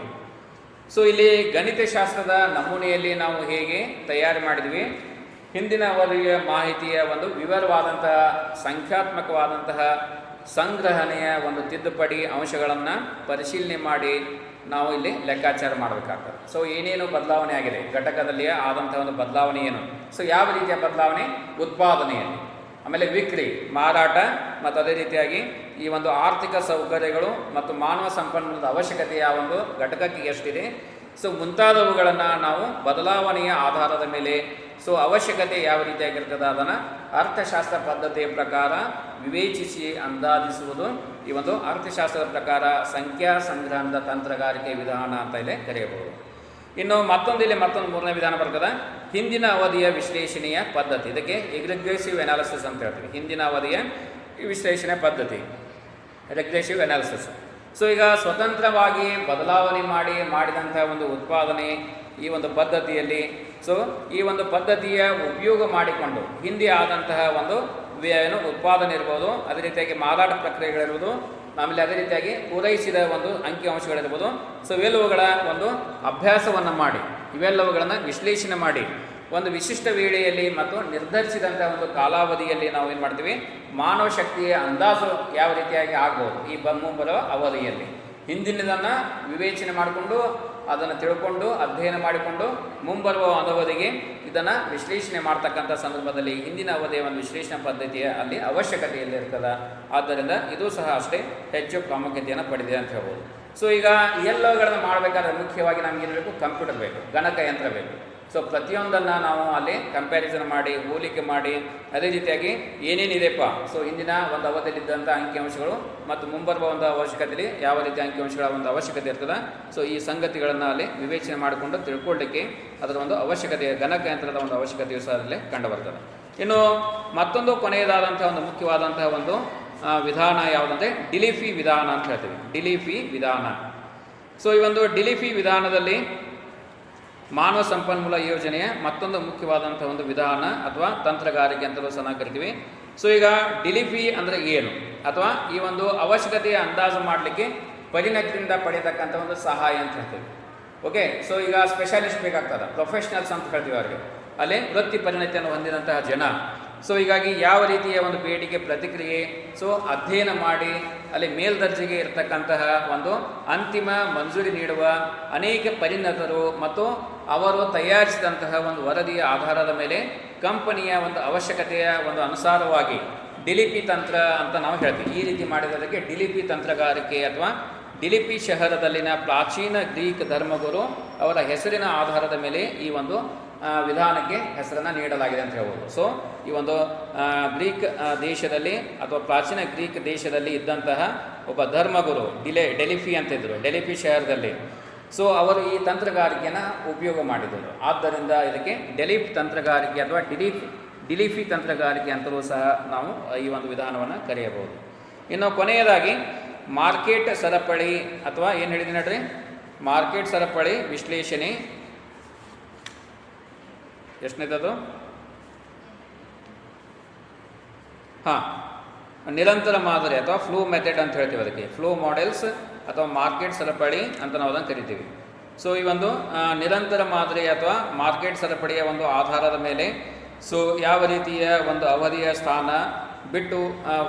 ಸೊ ಇಲ್ಲಿ ಗಣಿತಶಾಸ್ತ್ರದ ನಮೂನೆಯಲ್ಲಿ ನಾವು ಹೇಗೆ ತಯಾರಿ ಮಾಡಿದ್ವಿ, ಹಿಂದಿನ ಅವಧಿಯ ಮಾಹಿತಿಯ ಒಂದು ವಿವರವಾದಂತಹ ಸಂಖ್ಯಾತ್ಮಕವಾದಂತಹ ಸಂಗ್ರಹಣೆಯ ಒಂದು ತಿದ್ದುಪಡಿ ಅಂಶಗಳನ್ನು ಪರಿಶೀಲನೆ ಮಾಡಿ ನಾವು ಇಲ್ಲಿ ಲೆಕ್ಕಾಚಾರ ಮಾಡಬೇಕಾಗ್ತದೆ. ಸೊ ಏನೇನು ಬದಲಾವಣೆ ಆಗಿದೆ, ಘಟಕದಲ್ಲಿ ಆದಂಥ ಒಂದು ಬದಲಾವಣೆ ಏನು, ಸೊ ಯಾವ ರೀತಿಯ ಬದಲಾವಣೆ ಉತ್ಪಾದನೆಯಲ್ಲಿ, ಆಮೇಲೆ ವಿಕ್ರಿ, ಮಾರಾಟ, ಮತ್ತು ಅದೇ ರೀತಿಯಾಗಿ ಈ ಒಂದು ಆರ್ಥಿಕ ಸೌಕರ್ಯಗಳು ಮತ್ತು ಮಾನವ ಸಂಪನ್ಮೂಲದ ಅವಶ್ಯಕತೆಯ ಒಂದು ಘಟಕಕ್ಕೆ ಎಷ್ಟಿದೆ, ಸೊ ಮುಂತಾದವುಗಳನ್ನು ನಾವು ಬದಲಾವಣೆಯ ಆಧಾರದ ಮೇಲೆ ಸೊ ಅವಶ್ಯಕತೆ ಯಾವ ರೀತಿಯಾಗಿರ್ತದೆ ಅದನ್ನು ಅರ್ಥಶಾಸ್ತ್ರ ಪದ್ಧತಿಯ ಪ್ರಕಾರ ವಿವೇಚಿಸಿ ಅಂದಾಜಿಸುವುದು ಈ ಒಂದು ಅರ್ಥಶಾಸ್ತ್ರದ ಪ್ರಕಾರ ಸಂಖ್ಯಾ ಸಂಗ್ರಹಣದ ತಂತ್ರಗಾರಿಕೆ ವಿಧಾನ ಅಂತ ಇಲ್ಲಿ ಕರೆಯಬಹುದು. ಇನ್ನು ಮತ್ತೊಂದು ಮೂರನೇ ವಿಧಾನ ಬರ್ತದೆ, ಹಿಂದಿನ ಅವಧಿಯ ವಿಶ್ಲೇಷಣೆಯ ಪದ್ಧತಿ. ಇದಕ್ಕೆ ರಿಗ್ರೆಸಿವ್ ಅನಾಲಿಸಿಸ್ ಅಂತ ಹೇಳ್ತೀವಿ. ಹಿಂದಿನ ಅವಧಿಯ ವಿಶ್ಲೇಷಣೆ ಪದ್ಧತಿ, ರಿಗ್ರೆಸಿವ್ ಅನಾಲಿಸಿಸ್. ಸೊ ಈಗ ಸ್ವತಂತ್ರವಾಗಿ ಬದಲಾವಣೆ ಮಾಡಿದಂಥ ಒಂದು ಉತ್ಪಾದನೆ ಈ ಒಂದು ಪದ್ಧತಿಯಲ್ಲಿ, ಸೊ ಈ ಒಂದು ಪದ್ಧತಿಯ ಉಪಯೋಗ ಮಾಡಿಕೊಂಡು ಹಿಂದೆ ಆದಂತಹ ಒಂದು ಉತ್ಪಾದನೆ ಇರ್ಬೋದು, ಅದೇ ರೀತಿಯಾಗಿ ಮಾರಾಟ ಪ್ರಕ್ರಿಯೆಗಳಿರ್ಬೋದು, ಆಮೇಲೆ ಅದೇ ರೀತಿಯಾಗಿ ಪೂರೈಸಿದ ಒಂದು ಅಂಕಿಅಂಶಗಳಿರ್ಬೋದು. ಸೊ ಇವೆಲ್ಲವುಗಳ ಒಂದು ಅಭ್ಯಾಸವನ್ನು ಮಾಡಿ, ಇವೆಲ್ಲವುಗಳನ್ನು ವಿಶ್ಲೇಷಣೆ ಮಾಡಿ ಒಂದು ವಿಶಿಷ್ಟ ವೇಳೆಯಲ್ಲಿ ಮತ್ತು ನಿರ್ಧರಿಸಿದಂಥ ಒಂದು ಕಾಲಾವಧಿಯಲ್ಲಿ ನಾವು ಏನು ಮಾಡ್ತೀವಿ, ಮಾನವ ಶಕ್ತಿಯ ಅಂದಾಜು ಯಾವ ರೀತಿಯಾಗಿ ಆಗ್ಬೋದು ಈ ಮುಂಬರುವ ಅವಧಿಯಲ್ಲಿ ಹಿಂದಿನದನ್ನು ವಿವೇಚನೆ ಮಾಡಿಕೊಂಡು ಅದನ್ನು ತಿಳ್ಕೊಂಡು ಅಧ್ಯಯನ ಮಾಡಿಕೊಂಡು ಮುಂಬರುವ ಅವಧಿಗೆ ಇದನ್ನು ವಿಶ್ಲೇಷಣೆ ಮಾಡ್ತಕ್ಕಂಥ ಸಂದರ್ಭದಲ್ಲಿ ಹಿಂದಿನ ಅವಧಿಯ ಒಂದು ವಿಶ್ಲೇಷಣಾ ಪದ್ಧತಿಯ ಅಲ್ಲಿ ಅವಶ್ಯಕತೆಯಲ್ಲಿ ಇರ್ತದೆ. ಆದ್ದರಿಂದ ಇದು ಸಹ ಅಷ್ಟೇ ಹೆಚ್ಚು ಪ್ರಾಮುಖ್ಯತೆಯನ್ನು ಪಡೆದಿದೆ ಅಂತ ಹೇಳ್ಬೋದು. ಸೊ ಈಗ ಎಲ್ಲವುಗಳನ್ನು ಮಾಡಬೇಕಾದ್ರೆ ಮುಖ್ಯವಾಗಿ ನಮ್ಗೆ ಏನು ಬೇಕು, ಕಂಪ್ಯೂಟರ್ ಬೇಕು, ಗಣಕಯಂತ್ರ ಬೇಕು. ಸೊ ಪ್ರತಿಯೊಂದನ್ನು ನಾವು ಅಲ್ಲಿ ಕಂಪ್ಯಾರಿಸನ್ ಮಾಡಿ ಹೋಲಿಕೆ ಮಾಡಿ ಅದೇ ರೀತಿಯಾಗಿ ಏನೇನಿದೆಪ್ಪ, ಸೊ ಹಿಂದಿನ ಒಂದು ಅವಧಿಯಲ್ಲಿದ್ದಂಥ ಅಂಕಿಅಂಶಗಳು ಮತ್ತು ಮುಂಬರುವ ಒಂದು ಅವಶ್ಯಕತೆಯಲ್ಲಿ ಯಾವ ರೀತಿಯ ಅಂಕಿಅಂಶಗಳ ಒಂದು ಅವಶ್ಯಕತೆ ಇರ್ತದೆ, ಸೊ ಈ ಸಂಗತಿಗಳನ್ನು ಅಲ್ಲಿ ವಿವೇಚನೆ ಮಾಡಿಕೊಂಡು ತಿಳ್ಕೊಳ್ಳಿಕ್ಕೆ ಅದರ ಒಂದು ಅವಶ್ಯಕತೆ, ಗಣಕಯಂತ್ರದ ಒಂದು ಅವಶ್ಯಕತೆಯು ಸಹ ಅಲ್ಲಿ ಕಂಡುಬರ್ತದೆ. ಇನ್ನು ಮತ್ತೊಂದು ಕೊನೆಯದಾದಂಥ ಒಂದು ಮುಖ್ಯವಾದಂತಹ ಒಂದು ವಿಧಾನ ಯಾವುದಂದರೆ ಡಿಲಿಫಿ ವಿಧಾನ ಅಂತ ಹೇಳ್ತೀವಿ. ಡಿಲಿಫಿ ವಿಧಾನ. ಸೊ ಈ ಒಂದು ಡಿಲಿಫಿ ವಿಧಾನದಲ್ಲಿ ಮಾನವ ಸಂಪನ್ಮೂಲ ಯೋಜನೆಯ ಮತ್ತೊಂದು ಮುಖ್ಯವಾದಂಥ ಒಂದು ವಿಧಾನ ಅಥವಾ ತಂತ್ರಗಾರಿಕೆ ಅಂತಲೂ ಸಹ ಕರಿತೀವಿ. ಸೊ ಈಗ ಡಿಲಿಫಿ ಅಂದರೆ ಏನು, ಅಥವಾ ಈ ಒಂದು ಅವಶ್ಯಕತೆಯ ಅಂದಾಜು ಮಾಡಲಿಕ್ಕೆ ಪರಿಣತಿಯಿಂದ ಪಡೆಯತಕ್ಕಂಥ ಒಂದು ಸಹಾಯ ಅಂತ ಹೇಳ್ತೀವಿ. ಓಕೆ. ಸೊ ಈಗ ಸ್ಪೆಷಲಿಸ್ಟ್ ಬೇಕಾಗ್ತದೆ, ಪ್ರೊಫೆಷ್ನಲ್ಸ್ ಅಂತ ಹೇಳ್ತೀವಿ ಅವರಿಗೆ, ಅಲ್ಲಿ ವೃತ್ತಿ ಪರಿಣತಿಯನ್ನು ಹೊಂದಿದಂತಹ ಜನ. ಸೊ ಹೀಗಾಗಿ ಯಾವ ರೀತಿಯ ಒಂದು ಬೇಡಿಕೆ ಪ್ರತಿಕ್ರಿಯೆ ಸೊ ಅಧ್ಯಯನ ಮಾಡಿ ಅಲ್ಲಿ ಮೇಲ್ದರ್ಜೆಗೆ ಇರತಕ್ಕಂತಹ ಒಂದು ಅಂತಿಮ ಮಂಜೂರಿ ನೀಡುವ ಅನೇಕ ಪರಿಣತರು ಮತ್ತು ಅವರು ತಯಾರಿಸಿದಂತಹ ಒಂದು ವರದಿಯ ಆಧಾರದ ಮೇಲೆ ಕಂಪನಿಯ ಒಂದು ಅವಶ್ಯಕತೆಯ ಒಂದು ಅನುಸಾರವಾಗಿ ಡಿಲಿಪಿ ತಂತ್ರ ಅಂತ ನಾವು ಹೇಳ್ತೀವಿ. ಈ ರೀತಿ ಮಾಡಿದದಕ್ಕೆ ಡಿಲಿಪಿ ತಂತ್ರಗಾರಿಕೆ ಅಥವಾ ಡಿಲಿಪಿ ಶಹರದಲ್ಲಿನ ಪ್ರಾಚೀನ ಗ್ರೀಕ್ ಧರ್ಮಗುರು ಅವರ ಹೆಸರಿನ ಆಧಾರದ ಮೇಲೆ ಈ ಒಂದು ವಿಧಾನಕ್ಕೆ ಹೆಸರನ್ನು ನೀಡಲಾಗಿದೆ ಅಂತ ಹೇಳ್ಬೋದು. ಸೊ ಈ ಒಂದು ಗ್ರೀಕ್ ದೇಶದಲ್ಲಿ ಅಥವಾ ಪ್ರಾಚೀನ ಗ್ರೀಕ್ ದೇಶದಲ್ಲಿ ಇದ್ದಂತಹ ಒಬ್ಬ ಧರ್ಮಗುರು ಡೆಲಿಫಿ ಅಂತಿದ್ದರು, ಡೆಲಿಫಿ ಶಹರದಲ್ಲಿ. ಸೊ ಅವರು ಈ ತಂತ್ರಗಾರಿಕೆಯನ್ನು ಉಪಯೋಗ ಮಾಡಿದರು. ಆದ್ದರಿಂದ ಇದಕ್ಕೆ ಡೆಲಿಫ್ ತಂತ್ರಗಾರಿಕೆ ಅಥವಾ ಡಿಲಿಫಿ ತಂತ್ರಗಾರಿಕೆ ಅಂತಲೂ ಸಹ ನಾವು ಈ ಒಂದು ವಿಧಾನವನ್ನು ಕರೆಯಬಹುದು. ಇನ್ನು ಕೊನೆಯದಾಗಿ ಮಾರ್ಕೆಟ್ ಸರಪಳಿ ಅಥವಾ ಏನು ಹೇಳಿದ್ದೀನಿ ನೋಡ್ರಿ, ಮಾರ್ಕೆಟ್ ಸರಪಳಿ ವಿಶ್ಲೇಷಣೆ ಎಷ್ಟನೇದದು? ನಿರಂತರ ಮಾದರಿ ಅಥವಾ ಫ್ಲೋ ಮೆಥಡ್ ಅಂತ ಹೇಳ್ತೀವಿ. ಅದಕ್ಕೆ ಫ್ಲೋ ಮಾಡೆಲ್ಸ್ ಅಥವಾ ಮಾರ್ಕೆಟ್ ಸರಪಳಿ ಅಂತ ನಾವು ಅದನ್ನು ಕರಿತೀವಿ. ಸೊ ಈ ಒಂದು ನಿರಂತರ ಮಾದರಿ ಅಥವಾ ಮಾರ್ಕೆಟ್ ಸರಪಳಿಯ ಒಂದು ಆಧಾರದ ಮೇಲೆ ಸೊ ಯಾವ ರೀತಿಯ ಒಂದು ಅವಧಿಯ ಸ್ಥಾನ ಬಿಟ್ಟು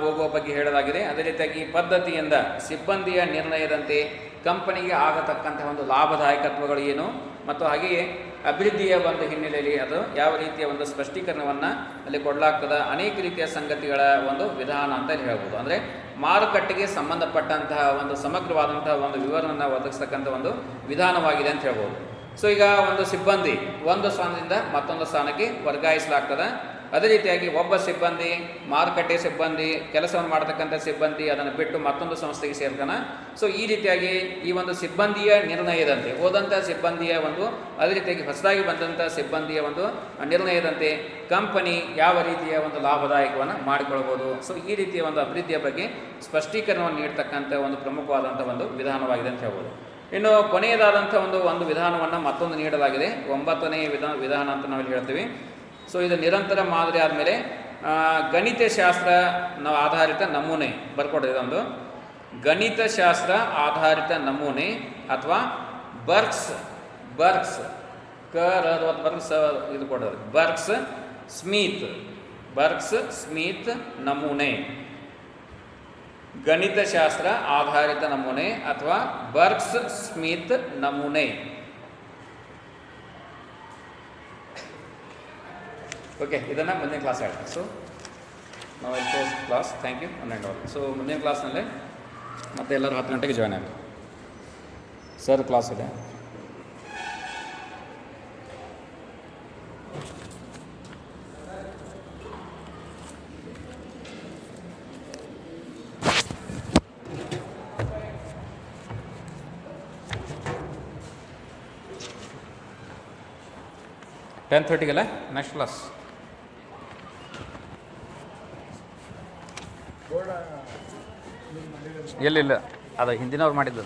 ಹೋಗುವ ಬಗ್ಗೆ ಹೇಳಲಾಗಿದೆ. ಅದೇ ರೀತಿಯಾಗಿ ಪದ್ಧತಿಯಿಂದ ಸಿಬ್ಬಂದಿಯ ನಿರ್ಣಯದಂತೆ ಕಂಪನಿಗೆ ಆಗತಕ್ಕಂತಹ ಒಂದು ಲಾಭದಾಯಕತ್ವಗಳು ಏನು ಮತ್ತು ಹಾಗೆಯೇ ಅಭಿವೃದ್ಧಿಯ ಒಂದು ಹಿನ್ನೆಲೆಯಲ್ಲಿ ಅದು ಯಾವ ರೀತಿಯ ಒಂದು ಸ್ಪಷ್ಟೀಕರಣವನ್ನು ಅಲ್ಲಿ ಕೊಡಲಾಗ್ತದೆ, ಅನೇಕ ರೀತಿಯ ಸಂಗತಿಗಳ ಒಂದು ವಿಧಾನ ಅಂತ ಹೇಳ್ಬೋದು. ಅಂದರೆ ಮಾರುಕಟ್ಟೆಗೆ ಸಂಬಂಧಪಟ್ಟಂತಹ ಒಂದು ಸಮಗ್ರವಾದಂತಹ ಒಂದು ವಿವರವನ್ನು ಒದಗಿಸ್ತಕ್ಕಂಥ ಒಂದು ವಿಧಾನವಾಗಿದೆ ಅಂತ ಹೇಳ್ಬೋದು. ಸೊ ಈಗ ಒಂದು ಸಿಬ್ಬಂದಿ ಒಂದು ಸ್ಥಾನದಿಂದ ಮತ್ತೊಂದು ಸ್ಥಾನಕ್ಕೆ ವರ್ಗಾಯಿಸಲಾಗ್ತದೆ. ಅದೇ ರೀತಿಯಾಗಿ ಒಬ್ಬ ಸಿಬ್ಬಂದಿ ಮಾರುಕಟ್ಟೆ ಸಿಬ್ಬಂದಿ ಕೆಲಸವನ್ನು ಮಾಡತಕ್ಕಂಥ ಸಿಬ್ಬಂದಿ ಅದನ್ನು ಬಿಟ್ಟು ಮತ್ತೊಂದು ಸಂಸ್ಥೆಗೆ ಸೇರ್ತಾನೆ. ಸೊ ಈ ರೀತಿಯಾಗಿ ಈ ಒಂದು ಸಿಬ್ಬಂದಿಯ ನಿರ್ಣಯದಂತೆ ಹೋದಂಥ ಸಿಬ್ಬಂದಿಯ ಒಂದು ಅದೇ ರೀತಿಯಾಗಿ ಹೊಸದಾಗಿ ಬಂದಂಥ ಸಿಬ್ಬಂದಿಯ ಒಂದು ನಿರ್ಣಯದಂತೆ ಕಂಪನಿ ಯಾವ ರೀತಿಯ ಒಂದು ಲಾಭದಾಯಕವನ್ನು ಮಾಡಿಕೊಳ್ಬೋದು. ಸೊ ಈ ರೀತಿಯ ಒಂದು ಅಭಿವೃದ್ಧಿಯ ಬಗ್ಗೆ ಸ್ಪಷ್ಟೀಕರಣವನ್ನು ನೀಡ್ತಕ್ಕಂಥ ಒಂದು ಪ್ರಮುಖವಾದಂಥ ಒಂದು ವಿಧಾನವಾಗಿದೆ ಅಂತ ಹೇಳ್ಬೋದು. ಇನ್ನು ಕೊನೆಯದಾದಂಥ ಒಂದು ವಿಧಾನವನ್ನು ಮತ್ತೊಂದು ನೀಡಲಾಗಿದೆ, 9ನೇ ವಿಧಾನ ಅಂತ ನಾವು ಹೇಳ್ತೀವಿ. ಸೊ ಇದು ನಿರಂತರ ಮಾದರಿ ಆದಮೇಲೆ ಗಣಿತಶಾಸ್ತ್ರ ಆಧಾರಿತ ನಮೂನೆ ಬರ್ಕೊಡ್ರಿ. ಇದೊಂದು ಗಣಿತಶಾಸ್ತ್ರ ಆಧಾರಿತ ನಮೂನೆ ಅಥವಾ ಬರ್ಕ್ಸ್ ಇದು ಕೊಡೋದು ಬರ್ಕ್ಸ್ ಸ್ಮಿತ್ ನಮೂನೆ, ಗಣಿತಶಾಸ್ತ್ರ ಆಧಾರಿತ ನಮೂನೆ ಅಥವಾ ಬರ್ಕ್ಸ್ ಸ್ಮಿತ್ ನಮೂನೆ. ಓಕೆ, ಇದನ್ನು ಮುಂದಿನ ಕ್ಲಾಸ್ ಹೇಳ್ತೀನಿ. ಸೊ ನಾವು ಕ್ಲಾಸ್ ಥ್ಯಾಂಕ್ ಯು 1 ಸೊ ಮುಂದಿನ ಕ್ಲಾಸ್ನಲ್ಲಿ ಮತ್ತೆ ಎಲ್ಲರೂ 10 ಗಂಟೆಗೆ ಜಾಯ್ನ್ ಆಗಿ ಸರ್ ಕ್ಲಾಸ್ ಇದೆ. Ten 10:30 next class. ಎಲ್ಲಿಲ್ಲ, ಅದು ಹಿಂದಿನವ್ರು ಮಾಡಿದ್ದು.